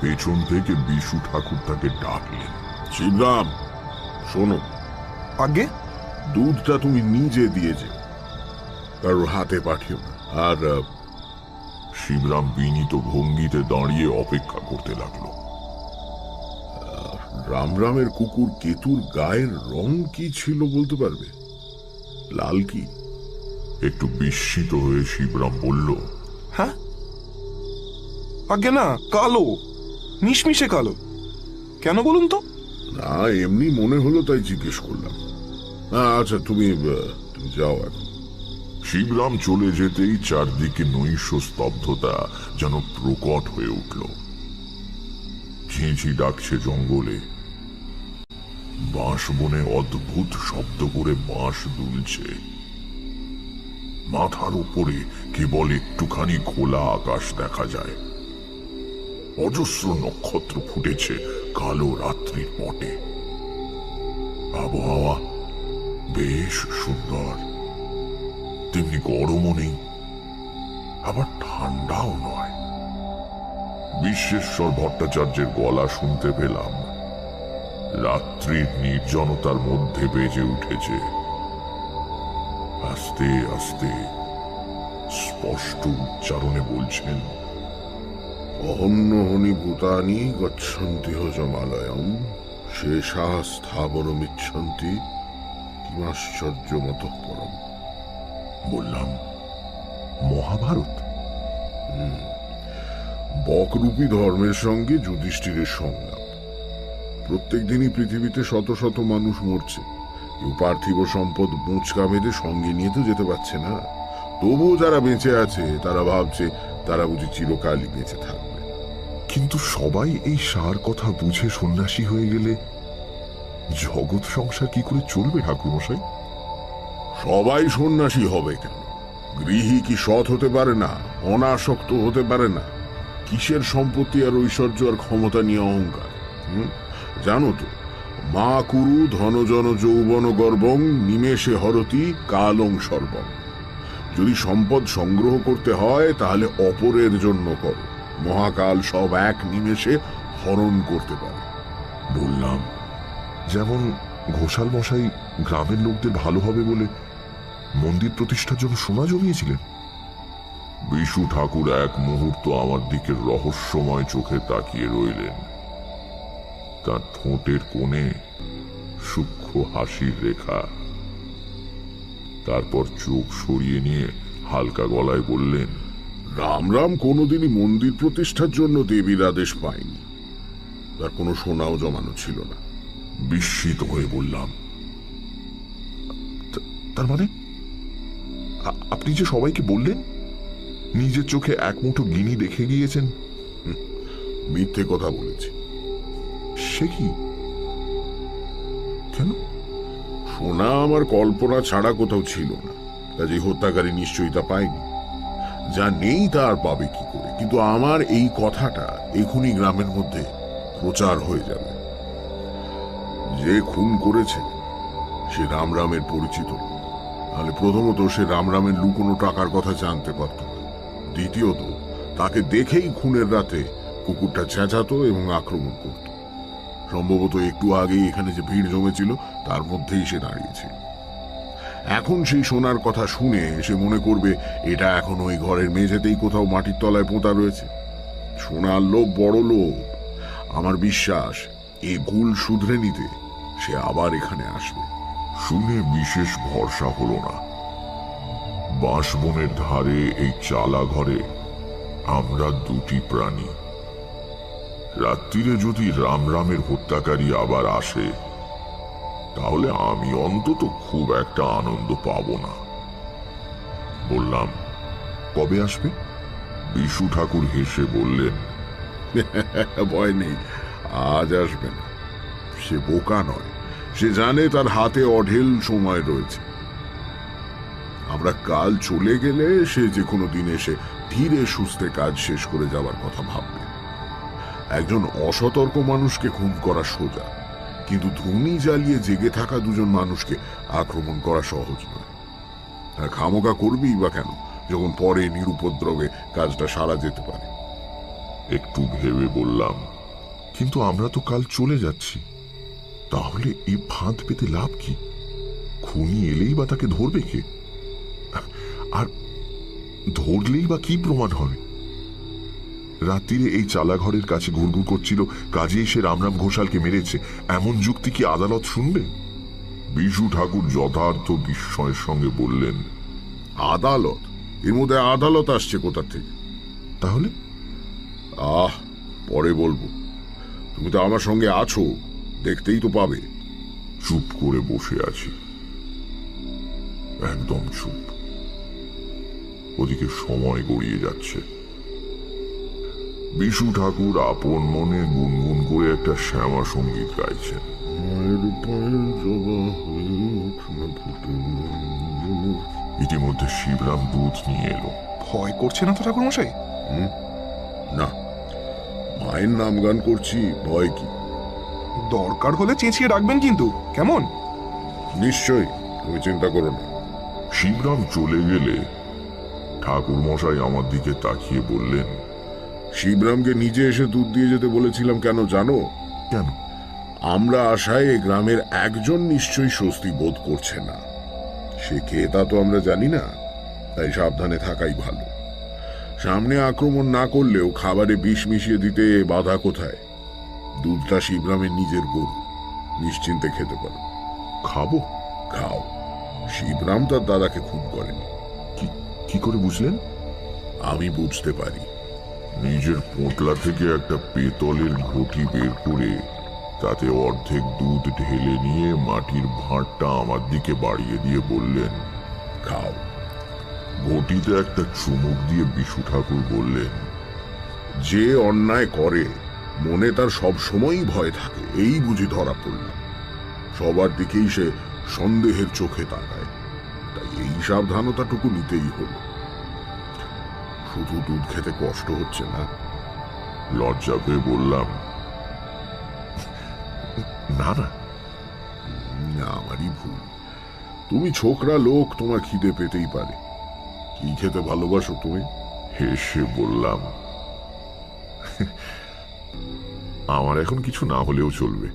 পেছন থেকে বিশু ঠাকুর তাকে ডাকলেন, শিবরাম, শোনো, আগে দুধটা তুমি নিজে দিয়ে যে, কারোর হাতে পাঠিও না। আর শিবরাম বিনীত ভঙ্গিতে দাঁড়িয়ে অপেক্ষা করতে লাগলো। রামের কুকুর কেতুর গায়ের রং কি ছিল বলতে পারবে? লাল কি? একটু বিস্মিত হয়ে শিবরাম বলল, হ্যাঁ, আগে না, কালো, মিশমিশে কালো। কেন বলুন তো? না, এমনি মনে হলো তাই জিজ্ঞেস করলাম। আচ্ছা, তুমি যাও এখন। শিবরাম চলে যেতেই চারদিকে নৈশ স্তব্ধতা যেন প্রকট হয়ে উঠল। ঝিঁঝি ডাকছে জঙ্গলে, বাঁশ বনে অদ্ভুত শব্দ করে বাঁশ দুলছে। মাথার উপরে কেবল একটুখানি খোলা আকাশ দেখা যায়। অজস্র নক্ষত্র ফুটেছে কালো রাত্রির পটে। আবহাওয়া বেশ সুন্দর, তেমনি গরমও নেই, আবার ঠান্ডাও নয়। বিশ্বেশ্বর ভট্টাচার্যের গলা শুনতে পেলাম। রাত্রির নির্জনতার মধ্যে বেজে উঠেছে। আস্তে আস্তে স্পষ্ট উচ্চারণে বলছেন, অহন্যহনি ভূতানি গচ্ছন্তি হজমালয়ম শেষাঃ স্থাবরমিচ্ছন্তি কিমাশ্চর্যমতঃ পরম। বললাম, মহাভারত? বকরূপী ধর্মের সঙ্গে যুধিষ্ঠিরের সংলাপ। প্রত্যেক দিনই পৃথিবীতে শত শত মানুষ মরছে। কেউ পার্থিব সম্পদ বোঁচকা বেঁধে সঙ্গে নিয়ে তো যেতে পারছে না। তবুও যারা বেঁচে আছে তারা ভাবছে তারা বুঝি চিরকালই বেঁচে থাকবে। কিন্তু সবাই এই সার কথা বুঝে সন্ন্যাসী হয়ে গেলে জগৎ সংসার কি করে চলবে ঠাকুরমশাই? সবাই সন্ন্যাসী হবে কেন? গৃহী কি সৎ হতে পারে না? অনাসক্ত হতে পারে না? কিসের সম্পত্তি আর ঐশ্বর্য আর ক্ষমতা নিয়ে অহংকার? জানো তো, মা কুরু ধনজন যৌবন গর্বং নিমেষে হরতি কালং সর্বং। যদি সম্পদ সংগ্রহ করতে হয় তাহলে অপরের জন্য করো। মহাকাল সব এক নিমেষে হরণ করতে পারে। বললাম, যেমন ঘোষাল মশাই গ্রামের লোকদের ভালো হবে বলে মন্দির প্রতিষ্ঠার জন্য সোনা জমিয়েছিলেন। বিশু ঠাকুর এক মুহূর্ত আমার দিকে রহস্যময় চোখে তাকিয়ে রইলেন। তার ঠোঁটের কোণে সূক্ষ্ম হাসির রেখা। তারপর চোখ সরিয়ে নিয়ে হালকা গলায় বললেন, রামরাম কোনোদিনই মন্দির প্রতিষ্ঠার জন্য দেবীর আদেশ পায়নি। তার কোনো সোনাও জমানো ছিল না। বিস্মিত হয়ে বললাম, তার মানে আপনি যে সবাইকে বললেন নিজের চোখে এক মুঠো গিনি দেখে গিয়েছেন? মিথ্যে কথা বলেছি। সে কি? কেন? সোনা আমার কল্পনা ছাড়া কোথাও ছিল না, কাজে হত্যাকারী নিশ্চয়ই তা পায়নি। যা নেই তা আর পাবে কি করে? কিন্তু আমার এই কথাটা এখনই গ্রামের মধ্যে প্রচার হয়ে যাবে। যে খুন করেছে সে রামরামের পরিচিত লোক। তাহলে প্রথমত সে রামরামের লুকোনো টাকার কথা জানতে পারত না। দ্বিতীয়ত তাকে দেখেই খুনের রাতে কুকুরটা চেঁচাতো এবং আক্রমণ করত। সম্ভবত একটু আগেই এখানে যে ভিড় জমেছিল তার মধ্যেই সে দাঁড়িয়েছিল। এখন সেই সোনার কথা শুনে সে মনে করবে এটা এখন ওই ঘরের মেঝেতেই কোথাও মাটির তলায় পোঁতা রয়েছে। সোনার লোভ বড় লোভ। আমার বিশ্বাস এই ভুল শুধরে নিতে সে আবার এখানে আসবে। শুনে বিশেষ ভরসা হলো না। বাঁশবনের ধারে এই চালা ঘরে আমরা দুটি প্রাণী। রাত্রিরে যদি রামরামের হত্যাকারী আবার আসে তাহলে আমি অন্তত খুব একটা আনন্দ পাব না। বললাম, কবে আসবে? বিশু ঠাকুর হেসে বললেন, ভয় নেই, আজ আসবে না। সে বোকা নয়, সে জানে তার হাতে অঢেল সময় রয়েছে। আমরা কাল চলে গেলে সে যে কোনো দিন এসে ধীরে সুস্থে কাজ শেষ করে যাওয়ার কথা ভাববে। একজন অসতর্ক মানুষকে খুন করা সোজা, কিন্তু ধুনি জ্বালিয়ে জেগে থাকা দুজন মানুষকে আক্রমণ করা সহজ নয়। আর খামোকা করবি বা কেন, যখন পরে নিরুপদ্রবে কাজটা সারা যেতে পারে। একটু ভেবে বললাম, কিন্তু আমরা তো কাল চলে যাচ্ছি, তাহলে এই ফাঁদ পেতে লাভ কি? খুনি এলেই বা তাকে ধরবে কে? আর ধরলেই বা কি প্রমাণ হবে? রাত্রিরে এই চালাঘরের কাছে ঘুরঘুর করছিল, কাজেই সে রামরাম ঘোষালকে মেরেছে, এমন যুক্তি কি আদালত শুনবে? বিশু ঠাকুর যথার্থ বিস্ময়ের সঙ্গে বললেন, আদালত? এর মধ্যে আদালত আসছে কোথা থেকে? তাহলে? পরে বলবো। তুমি তো আমার সঙ্গে আছো, দেখতেই তো পাবে। চুপ করে বসে আছি, একদম চুপ। ওদিকে সময় গড়িয়ে যাচ্ছে। বিশু ঠাকুর আপন মনে গুনগুন করে একটা শ্যামা সঙ্গীত গাইছেন। ইতিমধ্যে শিবরাম দুধ নিয়ে এলো। ভয় করছে না তো ঠাকুর মশাই? না, মায়ের নাম গান করছি, ভয় কি? দরকার হলে চেঁচিয়ে ডাকবেন কিন্তু, কেমন? নিশ্চয়ই, তুমি চিন্তা করো না। শিবরাম চলে গেলে ঠাকুর মশাই আমার দিকে তাকিয়ে বললেন, শিবরামকে নিজে এসে দুধ দিয়ে যেতে বলেছিলাম কেন জানো? কেন? আমরা আশায় এই গ্রামের একজন নিশ্চয়ই স্বস্তি বোধ করছে না। সে কে তা তো আমরা জানি না, তাই সাবধানে থাকাই ভালো। সামনে আক্রমণ না করলেও খাবারে বিষ মিশিয়ে দিতে বাধা কোথায়? দুধটা শিবরামের নিজের গরু, নিশ্চিন্তে খেতে পারো। খাবো? খাও। শিবরাম তার দাদাকে খুন করেনি। কি করে বুঝলেন? আমি বুঝতে পারি। নিজের পোঁটলা থেকে একটা পেতলের ঘটি বের করে তাতে অর্ধেক দুধ ঢেলে নিয়ে মাটির ভাঁড়টা আমার দিকে বাড়িয়ে দিয়ে বললেন, খাও। ঘটিতে একটা চুমুক দিয়ে বিশু ঠাকুর বললেন, যে অন্যায় করে মনে তার সব সময়ই ভয় থাকে, এই বুঝি ধরা পড়ল। সবার দিকেই সে সন্দেহের চোখে তাকায়, তাই এই সাবধানতাটুকু নিতেই হলো। শুধু দুধ খেতে কষ্ট হচ্ছে না? লজ্জা পেয়ে বললাম, না না। আমারই ভুল। তুমি ছোকরা লোক, তোমার খিদে পেতেই পারে। কি খেতে ভালোবাসো তুমি? হেসে বললাম, আমার এখন কিছু না হলেও চলবে।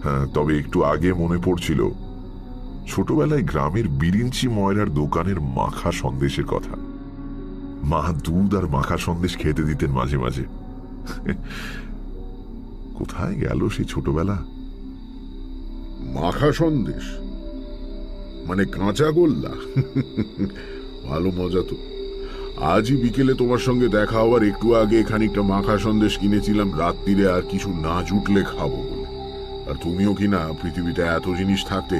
হ্যাঁ, তবে একটু আগে মনে পড়ছিল ছোটবেলায় গ্রামের বিরিঞ্চি ময়রার দোকানের মাখা সন্দেশের কথা। মা দুধ আর মাখা সন্দেশ খেতে দিতেন মাঝে মাঝে। কোথায় গেল সেই ছোটবেলা? মাখা সন্দেশ মানে কাঁচা গোল্লা? ভালো মজা তো। আজই বিকেলে তোমার সঙ্গে দেখা হওয়ার একটু আগে খানিকটা মাখা সন্দেশ কিনেছিলাম রাত্রিরে আর কিছু না জুটলে খাবো বলে। আর তুমিও কিনা পৃথিবীতে এত জিনিস থাকতে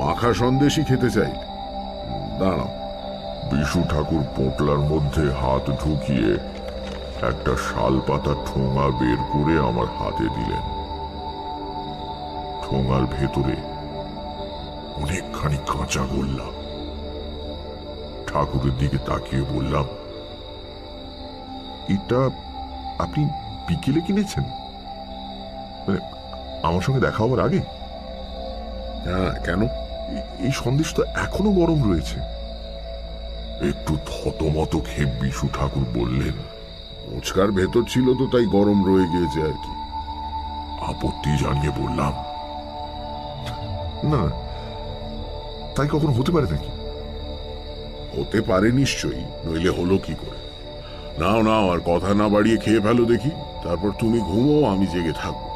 মাখা সন্দেশই খেতে চাই। দাঁড়াও। বিশু ঠাকুর পোটলার মধ্যে হাত ঢুকিয়ে একটা শাল পাতা ঠোঙা বের করে আমার হাতে দিলেন। ঠোঙার ভেতরে অনেকখানি কাঁচা গোল্লা। ঠাকুরের দিকে তাকিয়ে বললাম, এটা আপনি বিকেলে কিনেছেন? মানে আমার সঙ্গে দেখা হওয়ার আগে? হ্যাঁ, কেন? এই সন্দেশ তো এখনো গরম রয়েছে। একটু থতমত খেয়ে বিশু ঠাকুর বললেন, মোচকার ভেতর ছিল তো তাই গরম রয়ে গিয়েছে আর কি। আপত্তি জানিয়ে বললাম, না, তাই কখনো হতে পারে নাকি? হতে পারে নিশ্চয়ই, নইলে হলো কি করে? নাও নাও, আর কথা না বাড়িয়ে খেয়ে ফেলো দেখি, তারপর তুমি ঘুমো, আমি জেগে থাকবো।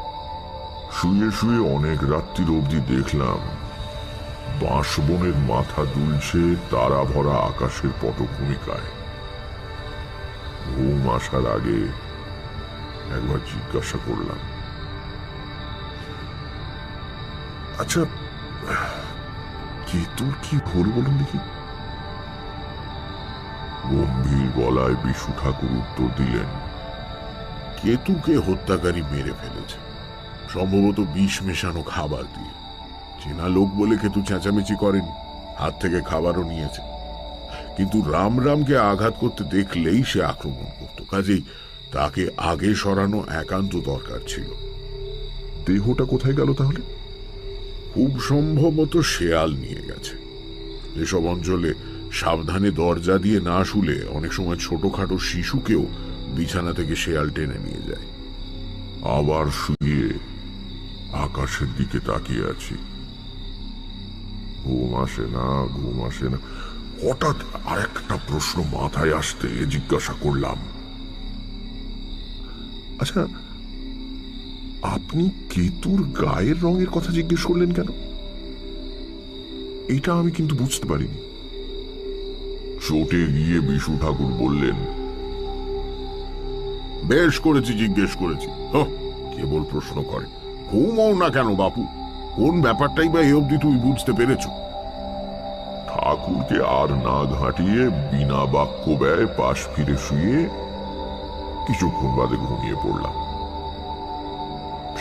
শুয়ে শুয়ে অনেক রাত্রির অবধি দেখলাম বাঁশবনের মাথা দুলছে তারা ভরা আকাশের পটভূমিকায়। ঘুম আসার আগে একবার জিজ্ঞাসা করলাম, আচ্ছা, কেতুর কি ভুল বলুন দেখি? গম্ভীর গলায় বিশু ঠাকুর উত্তর দিলেন, কেতুকে হত্যাকারী মেরে ফেলেছে, সম্ভবত বিষ মেশানো খাবার দিয়ে। চেনা লোক বলে কেতু চেঁচামেচি করেনি, হাত থেকে খাবারও নিয়েছে। কিন্তু রামরামকে আঘাত করতে দেখলেই সে আক্রমণ করত, কাজেই তাকে আগে সরানো একান্ত দরকার ছিল। দেহটা কোথায় গেল তাহলে? খুব সম্ভবত শেয়াল নিয়ে গেছে। এসব অঞ্চলে সাবধানে দরজা দিয়ে না শুলে অনেক সময় ছোটখাটো শিশুকেও বিছানা থেকে শেয়াল টেনে নিয়ে যায়। আবার শুয়ে আকাশের দিকে তাকিয়ে আছি। ঘুম আসে না, ঘুম আসে না। হঠাৎ আরেকটা প্রশ্ন মাথায় আসতে জিজ্ঞাসা করলাম, আচ্ছা, আপনি কেতুর গায়ের রঙের কথা জিজ্ঞেস করলেন কেন? এটা আমি কিন্তু বুঝতে পারিনি। চটে গিয়ে বিশু ঠাকুর বললেন, বেশ করেছি, জিজ্ঞেস করেছি। কেবল প্রশ্ন করে। ঘুমও না কেন বাপু? কোন ব্যাপারটাই বা এই অবধি তুই বুঝতে পেরেছ? ঠাকুরকে আর না ঘাঁটিয়ে বিনা বাক্য ব্যয় পাশ ফিরে শুয়ে কিছুক্ষণ বাদে ঘুমিয়ে পড়লাম।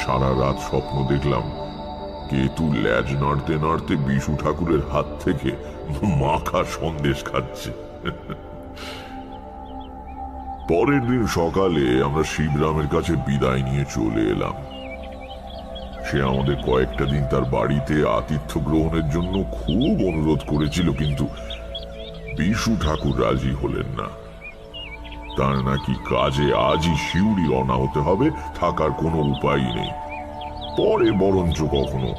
সারা রাত স্বপ্ন দেখলাম কেতু ল্যাজ নাড়তে নাড়তে বিশু ঠাকুরের হাত থেকে মাখা সন্দেশ খাচ্ছে। পরের দিন সকালে আমরা শিবরামের কাছে বিদায় নিয়ে চলে এলাম। সে আমাদের কয়েকটা দিন তার বাড়িতে আতিথ্য গ্রহণের জন্য খুব অনুরোধ করেছিল, কিন্তু বিশু ঠাকুর রাজি হলেন না। তার নাকি কাজে আজই শিউরি রওনা হতে হবে, থাকার কোনো উপায় নেই, পরে বরঞ্চ কখনো,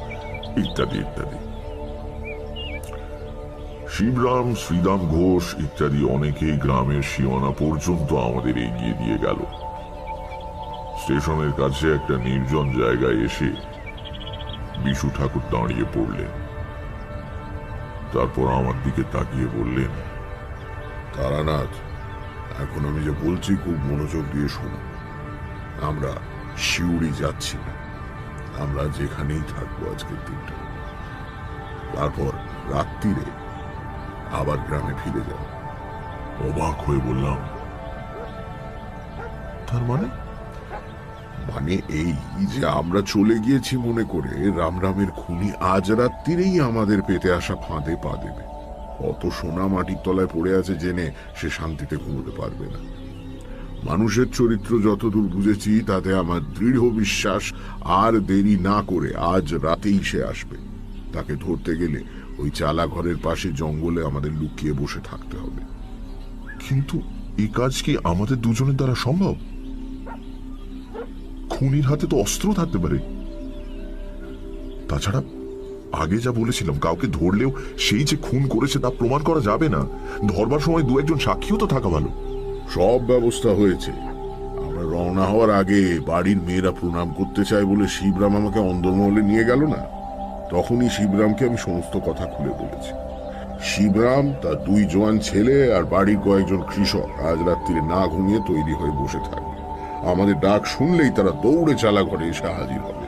ইত্যাদি ইত্যাদি। শিবরাম, শ্রীদাম ঘোষ ইত্যাদি অনেকেই গ্রামের সীমানা পর্যন্ত আমাদের এগিয়ে দিয়ে গেল। স্টেশনের কাছে একটা নির্জন জায়গায় এসে বিশু ঠাকুর দাঁড়িয়ে পড়লেন। তারপর আমার দিকে তাকিয়ে বললেন, তারানাথ, এখন আমি যে বলছি খুব মনোযোগ দিয়ে শোনো। আমরা শিউরি যাচ্ছি না, আমরা যেখানেই থাকবো আজকের দিনটা। তারপর রাত্রিরে আবার গ্রামে ফিরে যাব। অবাক হয়ে বললাম, তার মানে? মানে এই যে আমরা চলে গিয়েছি মনে করে রামরামের খুনি আজ রাত্রিরেই আমাদের পেতে আসা ফাঁদে পা দেবে। অত সোনা মাটির তলায় পড়ে আছে জেনে সে শান্তিতে ঘুমোতে পারবে না। মানুষের চরিত্র যতদূর বুঝেছি তাতে আমার দৃঢ় বিশ্বাস, আর দেরি না করে আজ রাতেই সে আসবে। তাকে ধরতে গেলে ওই চালা ঘরের পাশে জঙ্গলে আমাদের লুকিয়ে বসে থাকতে হবে। কিন্তু এই কাজ কি আমাদের দুজনের দ্বারা সম্ভব? খুনির হাতে তো অস্ত্র থাকতে পারে। তাছাড়া আগে যা বলেছিলাম, কাউকে ধরলেও সেই যে খুন করেছে তা প্রমাণ করা যাবে না। ধরবার সময় দু একজন সাক্ষীও তো থাকা ভালো। সব ব্যবস্থা হয়েছে। আমরা রওনা হওয়ার আগে বাড়ির মেয়েরা প্রণাম করতে চায় বলে শিবরাম আমাকে অন্দরমহলে নিয়ে গেল না, তখনই শিবরামকে আমি সমস্ত কথা খুলে বলেছি। শিবরাম, তার 2 জোয়ান ছেলে আর বাড়ির কয়েকজন কৃষক আজ রাত্রিরে না ঘুমিয়ে তৈরি হয়ে বসে থাকে। আমাদের ডাক শুনলেই তারা দৌড়ে চালা ঘরে এসে হাজির হবে।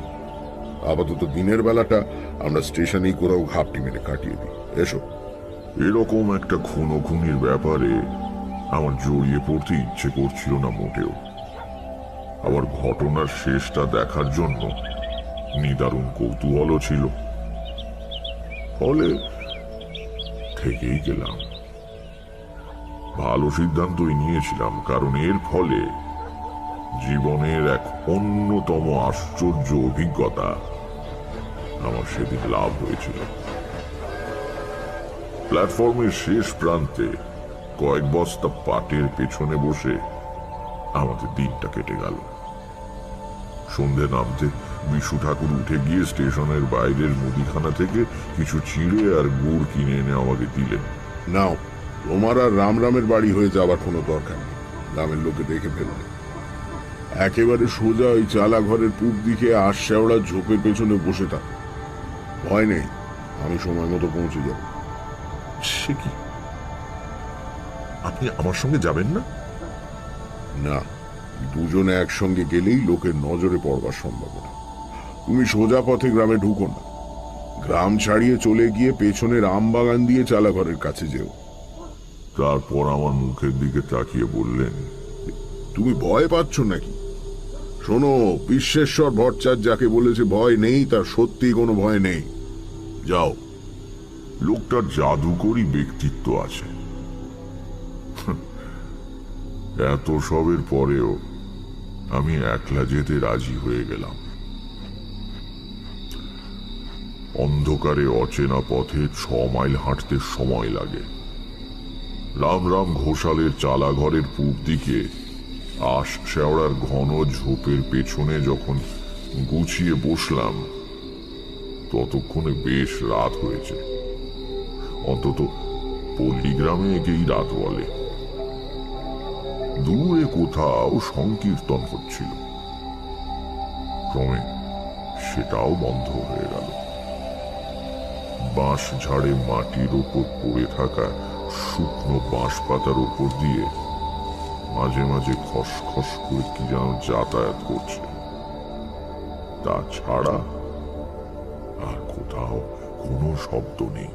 আপাতত দিনের বেলাটা আমরা স্টেশনেই কোথাও ঘাপটি মেরে কাটিয়ে দিই। এসো। এরকম একটা খুনোখুনির ব্যাপারে আমার জড়িয়ে পড়তে ইচ্ছে করছিল না মোটেও। আবার ঘটনার শেষটা দেখার জন্য নিদারুণ কৌতূহলও ছিল। ফলে থেকেই গেলাম। ভালো সিদ্ধান্তই নিয়েছিলাম, কারণ এর ফলে জীবনের এক অন্যতম আশ্চর্য অভিজ্ঞতা আমার সেদিন লাভ হয়েছিল। প্ল্যাটফর্মের শেষ প্রান্তে কয়েক বস্তা পাটের পেছনে বসে আমাদের দিনটা কেটে গেল। সন্ধে নামতে বিশু ঠাকুর উঠে গিয়ে স্টেশনের বাইরের মুদিখানা থেকে কিছু চিড়ে আর গুড় কিনে এনে আমাকে দিলেন। নাও, তোমার আর রামরামের বাড়ি হয়ে যাবার কোনো দরকার নেই। গ্রামের লোকে দেখে ফেলবে। একেবারে সোজা ওই চালা ঘরের পূব দিকে আশশেওড়ার ঝোপের পেছনে বসে থাক। ভয় নেই, আমি সময় মতো পৌঁছে যাব। সে কি, আপনি আমার সঙ্গে যাবেন না? না, দুজনে একসঙ্গে গেলেই লোকের নজরে পড়বার সম্ভাবনা। তুমি সোজা পথে গ্রামে ঢুকো না। গ্রাম ছাড়িয়ে চলে গিয়ে পেছনের আম বাগান দিয়ে চালাঘরের কাছে যেও। তারপর আমার মুখের দিকে তাকিয়ে বললেন, তুমি ভয় পাচ্ছ নাকি? শোনো, বিশ্বেশ্বর ভট্টাচার্য যাকে বলেছে ভয় নেই, তার সত্যি কোনো ভয় নেই। যাও। লোকটার জাদুকরী ব্যক্তিত্ব আছে। এত সবের পরেও আমি একলা যেতে রাজি হয়ে গেলাম। অন্ধকারে অচেনা পথে 6 মাইল হাঁটতে সময় লাগে। রামরাম ঘোষালের চালা ঘরের পূব দিকে আশশেওড়ার ঘন ঝোপের পেছনে যখন গুছিয়ে বসলাম, ততক্ষণে বেশ রাত হয়েছে। অন্তত পল্লীগ্রামে একেই রাত বলে। দূরে কোথাও সংকীর্তন হচ্ছিল। ক্রমে সেটাও বন্ধ হয়ে গেল। বাঁশ ঝাড়ে মাটির ওপর পড়ে থাকা শুকনো বাঁশ পাতার উপর দিয়ে মাঝে মাঝে খসখস করে কি যেন যাতায়াত করছে। তাছাড়া আর কোথাও কোনো শব্দ নেই।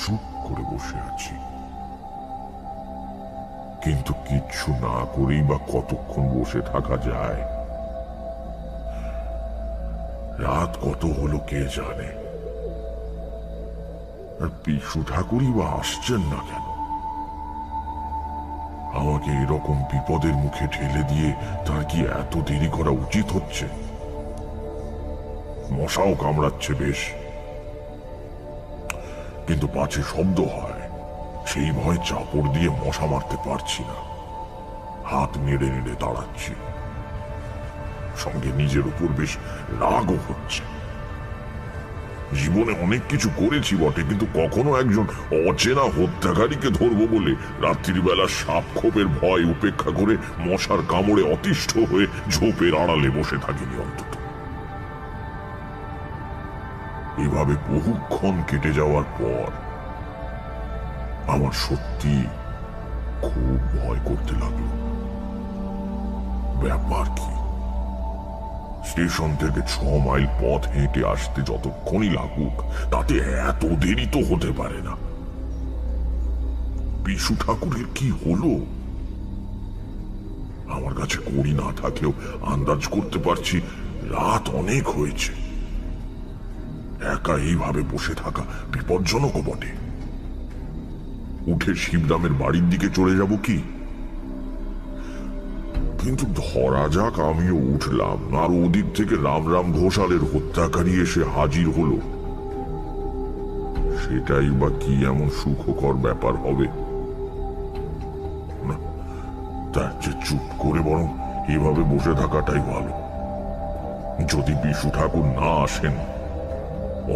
চুপ করে বসে আছি। কিন্তু কিচ্ছু না করেই বা কতক্ষণ বসে থাকা যায়? রাত কত হলো কে জানে। আর বিশু ঠাকুরই বা আসছেন না কেন? আমাকে এরকম বিপদের মুখে ঠেলে দিয়ে তার কি এত দেরি করা উচিত হচ্ছে? মশাও কামড়াচ্ছে বেশ, কিন্তু পাছে শব্দ হয় সেই ভয় চাপড় দিয়ে মশা মারতে পারছি না। হাত নেড়ে নেড়ে দাঁড়াচ্ছি। সঙ্গে নিজের উপর বেশ রাগও হচ্ছে। জীবনে অনেক কিছু করেছি বটে, কিন্তু কখনো একজন অচেনা হত্যাকারীকে ধরবো বলে রাত্রির বেলা সাপ খোপের ভয় উপেক্ষা করে মশার কামড়ে অতিষ্ঠ হয়ে ঝোপের আড়ালে বসে থাকিনি অন্তত। এভাবে বহুক্ষণ কেটে যাওয়ার পর আমার সত্যি খুব ভয় করতে লাগলো। ব্যাপার কি? স্টেশন থেকে 6 মাইল পথ হেঁটে আসতে যতক্ষণই লাগুক, তাতে এত দেরি তো হতে পারে না। বিশু ঠাকুরের কি হলো? আমার কাছে কড়ি না থাকলেও আন্দাজ করতে পারছি রাত অনেক হয়েছে। একা এইভাবে বসে থাকা বিপজ্জনকও বটে। উঠে শিবরামের বাড়ির দিকে চলে যাব কি? কিন্তু ধরা যাক আমিও উঠলাম, আর ওদিক থেকে রামরাম ঘোষালের হত্যাকারী এসে হাজির হলো। সেটাই বা কি এমন সুখকর ব্যাপার হবে? না, তার চেয়ে চুপ করে বরং এভাবে বসে থাকাটাই ভালো। যদি বিশু ঠাকুর না আসেন,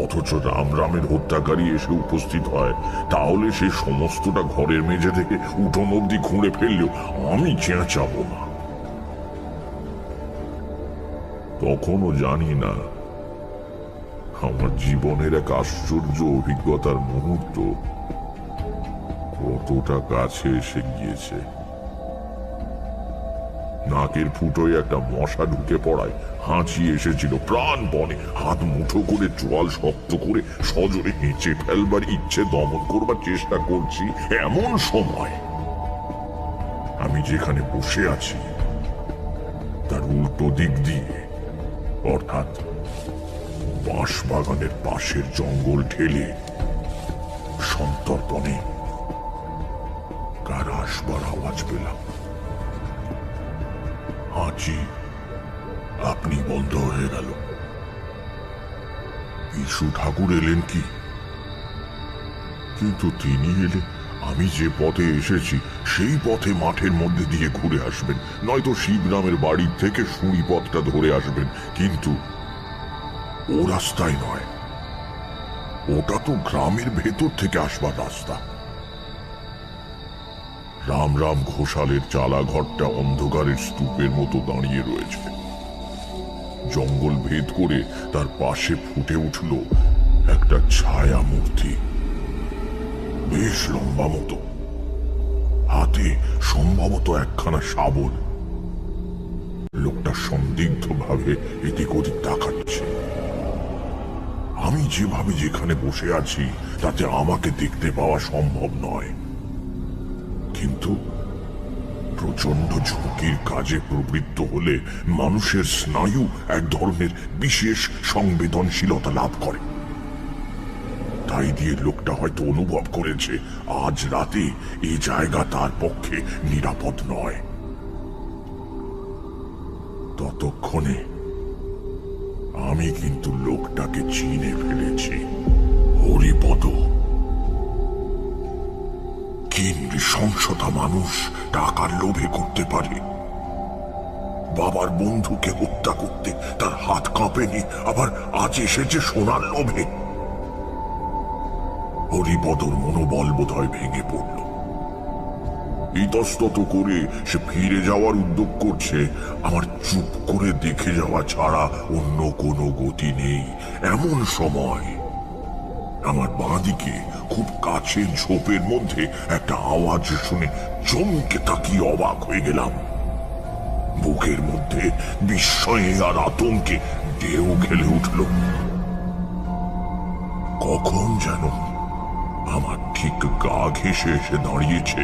অথচ রামরামের হত্যাকারী এসে উপস্থিত হয়, তাহলে সে সমস্তটা ঘরের মেঝে থেকে উঠোন অব্দি খুঁড়ে ফেললেও আমি চেঁচাবো না। তখনও জানি না আমার জীবনের এক আশ্চর্য অভিজ্ঞতার মুহূর্ত কতটা কাছে এসে গিয়েছে। নাকের ফুটোয় একটা মশা ঢুকে পড়ায় হাঁচি এসেছিল প্রাণপণে। হাত মুঠো করে চোয়াল শক্ত করে সজোরে হেঁচে ফেলবার ইচ্ছে দমন করবার চেষ্টা করছি, এমন সময় আমি যেখানে বসে আছি তার উল্টো দিক দিয়ে, অর্থাৎ বাঁশবাগানের পাশের জঙ্গল ঠেলে সন্তর্পণে কার আসবার আওয়াজ পেলাম। হাঁচি আপনি বন্ধ হয়ে গেল। বিশু ঠাকুর এলেন কি? কিন্তু তিনি এলে আমি যে পথে এসেছি সেই পথে মাঠের মধ্যে দিয়ে ঘুরে আসবেন, নয়তো শিবরামের বাড়ির থেকে সুড়ি পথটা ধরে আসবেন। কিন্তু ও রাস্তায় নয়, ওটা তো গ্রামের ভেতর থেকে আসবার রাস্তা। রাম ঘোষালের চালা ঘরটা অন্ধকারের স্তূপের মতো দাঁড়িয়ে রয়েছে। জঙ্গল ভেদ করে তার পাশে ফুটে উঠল একটা ছায়া মূর্তি, বেশ লম্বা মতো, হাতে সম্ভবত একখানা শাবল। লোকটা সন্দিগ্ধ ভাবে এদিক ওদিক তাকাচ্ছে। আমি যেভাবে যেখানে বসে আছি তাতে আমাকে দেখতে পাওয়া সম্ভব নয়, কিন্তু প্রচন্ড ঝুঁকির কাজে প্রবৃত্ত হলে মানুষের স্নায়ু এক ধরনের বিশেষ সংবেদনশীলতা লাভ করে। তাই দিয়ে লোকটা হয়তো অনুভব করেছে আজ রাতে এই জায়গা তার পক্ষে নিরাপদ নয়। ততক্ষণে আমি কিন্তু লোকটাকে চিনে ফেলেছি। হরিপদ। কি নৃশংসতা মানুষ টাকার লোভে করতে পারে! বাবার বন্ধুকে হত্যা করতে তার হাত কাঁপেনি, আবার আজ এসেছে সোনার লোভে। হরিপদর মনোবল বোধহয় ভেঙে পড়ল। ইতস্তত করে সে ফিরে যাওয়ার উদ্যোগ করছে। আমার চুপ করে দেখে যাওয়া ছাড়া অন্য কোনো গতি নেই। এমন সময় আমার বাঁদিকে খুব কাছে ঝোপের মধ্যে একটা আওয়াজ শুনে চমকে তাকিয়ে অবাক হয়ে গেলাম। বুকের মধ্যে বিস্ময়ে আর আতঙ্কে ঢেউ খেলে উঠল। কখন যেন আমার ঠিক গা ঘেঁষে এসে দাঁড়িয়েছে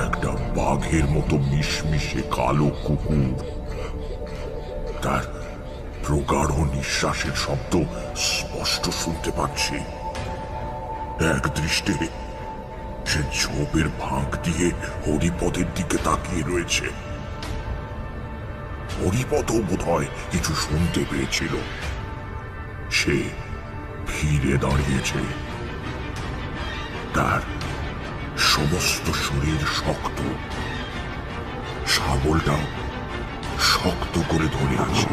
একটা বাঘের মতো মিশমিশে কালো কুকুর। তার প্রগাঢ় নিঃশ্বাসের শব্দ স্পষ্ট শুনতে পাচ্ছি। এক দৃষ্টে সে ঝোপের ফাঁক দিয়ে হরিপদের দিকে তাকিয়ে রয়েছে। হরিপদ বোধহয় কিছু শুনতে পেয়েছিল। সে ফিরে দাঁড়িয়েছে। তার সমস্ত শরীর শক্ত, শাবলটাও শক্ত করে ধরে আছে।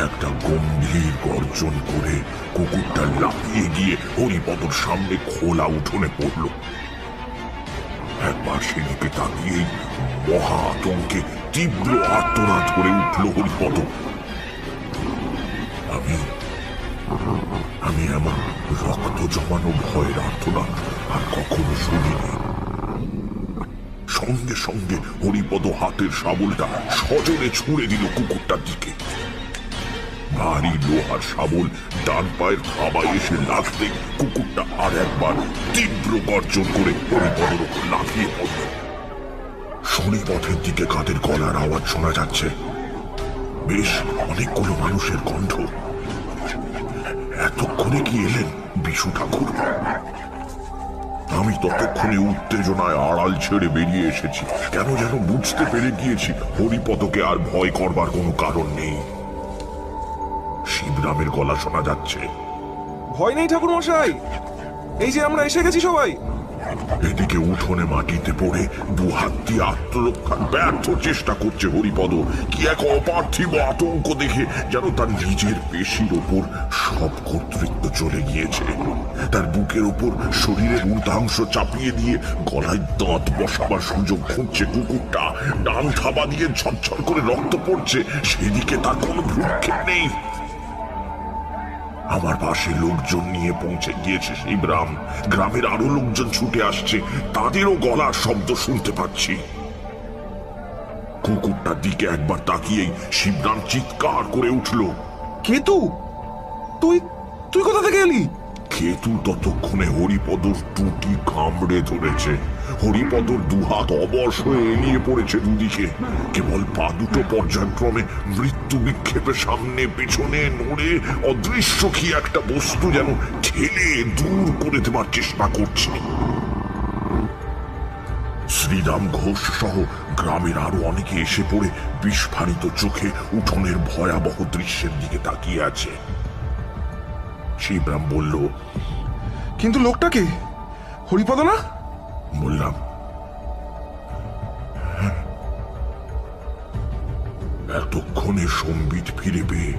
একটা গম্ভীর গর্জন করে কুকুরটা লাফিয়ে গিয়ে হরিপদর সামনে খোলা উঠোনে পড়ল। একবার সেদিকে তাকিয়েই মহা আতঙ্কে তীব্র আর্তনাদ করে উঠল হরিপদ। আমি এমন রক্ত জমানো ভয়ের আর্তনাদ আর কখনো শুনিনি। সঙ্গে সঙ্গে হরিপদ হাতের শাবলটা সজোরে ছুঁড়ে দিল কুকুরটার দিকে। ভারী লোহার শাবল ডান পায়ের থাবায় এসে লাগতেই কুকুরটা আর একবার তীব্র গর্জন করে হরিপদের উপর লাফিয়ে পড়ল। শনিপথের দিকে কাদের গলার আওয়াজ শোনা যাচ্ছে। বেশ অনেকগুলো মানুষের কণ্ঠ। এতক্ষণে কি এলেন বিশু ঠাকুর? আমি ততক্ষণে উত্তেজনায় আড়াল ছেড়ে বেরিয়ে এসেছি। কেন যেন বুঝতে পেরে গিয়েছি হরিপদকে আর ভয় করবার কোনো কারণ নেই। শিবরামের গলা শোনা যাচ্ছে। ভয় নেই ঠাকুর মশাই, এই যে আমরা এসে গেছি সবাই। এদিকে উঠোনে মাটিতে পড়ে দু হাত দিয়ে আত্মরক্ষার ব্যর্থ চেষ্টা করছে হরিপদ। কি এক অপার্থিব আতঙ্ক দেখে যেন তার নিজের পেশির ওপর সব কর্তৃত্ব চলে গিয়েছে। তার বুকের ওপর শরীরের ঊর্ধ্বাংশ চাপিয়ে দিয়ে গলায় দাঁত বসাবার সুযোগ খুঁজছে কুকুরটা। ডান থাবা দিয়ে ঝরঝর করে রক্ত পড়ছে, সেদিকে তার কোনো ভ্রুক্ষেপ নেই। আমার পাশে লোকজন নিয়ে পৌঁছে গিয়েছে শিবরাম। গ্রামের আরো লোকজন ছুটে আসছে, তাদেরও গলার শব্দ শুনতে পাচ্ছি। কুকুরটার দিকে একবার তাকিয়েই শিবরাম চিৎকার করে উঠল, কেতু, তুই তুই কোথা থেকে এলি? কেতু ততক্ষণে হরিপদর টুটি কামড়ে ধরেছে। হরিপদর দুহাত অবশ হয়ে এলিয়ে পড়েছে দুদিকে। কেবল পা দুটো পর্যায়ক্রমে মৃত্যু বিক্ষেপের সামনে পিছনে নড়ে অদৃশ্য কি একটা বস্তু যেন ঠেলে দূর করে দেবার চেষ্টা করছে। শ্রীরাম ঘোষ সহ গ্রামের আরো অনেকে এসে পড়ে বিস্ফারিত চোখে উঠোনের ভয়াবহ দৃশ্যের দিকে তাকিয়ে আছে। শিবরাম বলল, কিন্তু লোকটাকে হরিপদ না? বললাম, এতক্ষণে সম্বিত ফিরে পেয়ে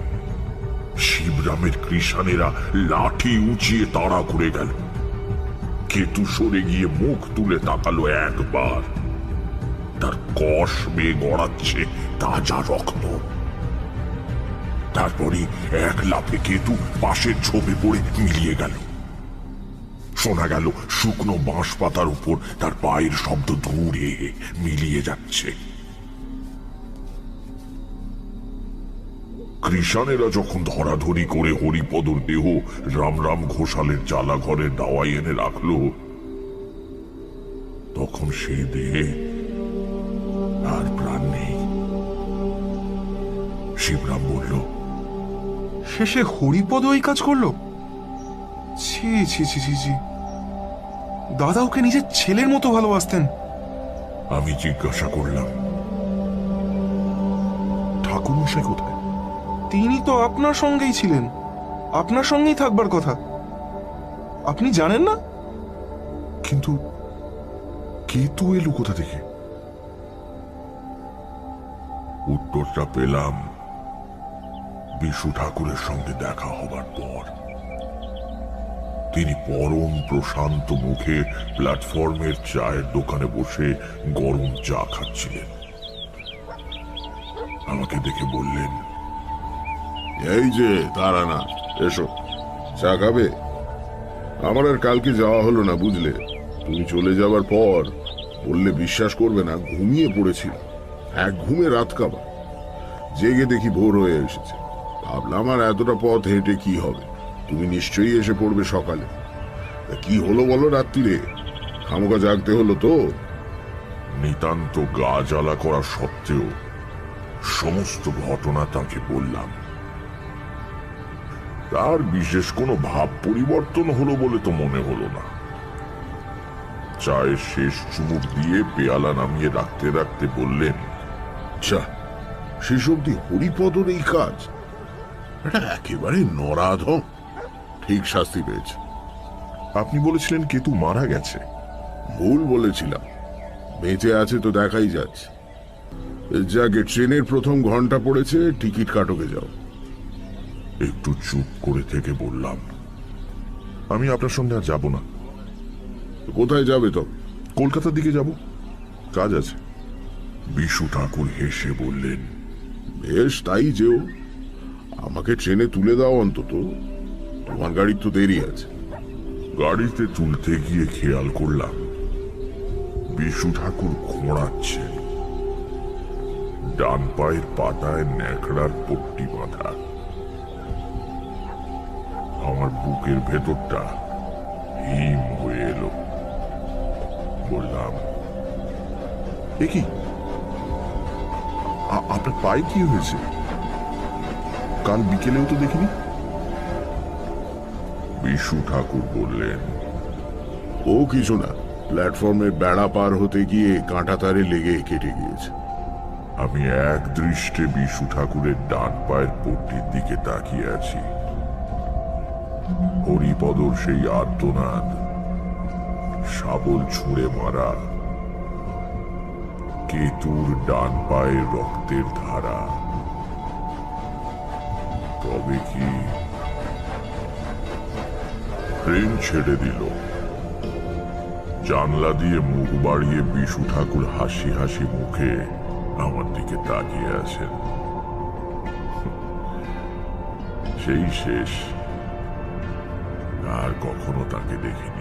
শিবরামের কৃষানেরা লাঠি উঁচিয়ে তাড়া করে গেল। কেতু সরে গিয়ে মুখ তুলে তাকালো একবার। তার কষ বেয়ে গড়াচ্ছে তাজা রক্ত। তারপরে এক লাফে কেতু পাশের ঝোপে পড়ে মিলিয়ে গেল। শোনা গেল শুকনো বাঁশ পাতার উপর তার পায়ের শব্দ দূরে মিলিয়ে যাচ্ছে। কৃষানেরা যখন ধরাধরি করে হরিপদর দেহ রামরাম ঘোষালের জ্বালা ঘরের দাওয়াই এনে রাখলো, তখন সে দেহে আর প্রাণ নেই। শিবরাম বলল, শেষে হরিপদ এই কাজ করলো? ছি ছি ছি ছি ছি, দাদা ওকে নিজের ছেলের মতো ভালোবাসতেন। আমি জিজ্ঞাসা করলাম, ঠাকুরমশাই কোথায়? তিনি তো আপনার সঙ্গেই ছিলেন, আপনার সঙ্গেই থাকবার কথা। আপনি জানেন না? কিন্তু কেতু এলো কোথা থেকে? উত্তরটা পেলাম বিশু ঠাকুরের সঙ্গে দেখা হবার পর। তিনি পরম প্রশান্ত মুখে প্ল্যাটফর্মের চায়ের দোকানে বসে গরম চা খাচ্ছিলেন। আমাকে দেখে বললেন, এই যে তারানা, এসো, চা খাবে? আমার আর কালকে যাওয়া হলো না, বুঝলে। তুমি চলে যাবার পর বললে বিশ্বাস করবে না, ঘুমিয়ে পড়েছিল। এক ঘুমে রাত কাবা। জেগে দেখি ভোর হয়ে এসেছে। ভাবলাম আর এতটা পথ হেঁটে কি হবে, তুমি নিশ্চয়ই এসে পড়বে সকালে। তা কি হলো বলো রাত্রিরে? খামোকা জাগতে হলো তো? নিতান্ত গা জ্বালা করা সত্ত্বেও সমস্ত ঘটনা তাকে বললাম। তার বিশেষ কোনো ভাব পরিবর্তন হলো বলে তো মনে হলো না। চায়ের শেষ চুমুক দিয়ে পেয়ালা নামিয়ে রাখতে রাখতে বললেন, আচ্ছা, শেষ অব্দি হরিপদর এই কাজ? এটা একেবারে নরাধম। ঠিক শাস্তি পেয়েছে। আপনি বলেছিলেন কেতু মারা গেছে। ভুল বলেছিলাম, বেঁচে আছে তো দেখাই যাচ্ছে। যাকে ট্রেনের প্রথম ঘন্টা পড়েছে, টিকিট কাটকে যাও। একটু চুপ করে থেকে বললাম, আমি আপনার সঙ্গে আর যাব না। কোথায় যাবে তবে? কলকাতার দিকে যাব, কাজ আছে। বিশু ঠাকুর হেসে বললেন, বেশ, তাই যেও। আমাকে ট্রেনে তুলে দাও অন্তত, তোমার গাড়ির তো দেরি আছে। গাড়িতে তুলতে গিয়ে খেয়াল করলাম বিশু ঠাকুর ঘোড়াচ্ছেন। ডান পায়ের পাতায় ন্যাকড়ার পট্টি বাঁধা। আমার বুকের ভেতরটা হিম হয়ে এলো। বললাম, এ কি, আপনার পায়ে কি হয়েছে? কাল বিকেলেও তো দেখিনি। বিশু ঠাকুর বললেন, ও কিছু না, প্ল্যাটফর্মের বেড়া পার হতে গিয়ে কাঁটা তারে লেগে কেটে গিয়েছে। আমি এক দৃষ্টে বিশু ঠাকুরের ডান পায়ের পট্টির দিকে তাকিয়ে আছি। হরিপদর সেই আর্তনাদ, শাবল ছুঁড়ে মারা, কেতুর ডান পায়ের রক্তের ধারা। তবে কি ট্রেন ছেড়ে দিল। জানলা দিয়ে মুখ বাড়িয়ে বিশু ঠাকুর হাসি হাসি মুখে আমার দিকে তাকিয়ে আছেন। সেই শেষ আর কখনো তাকে দেখিনি।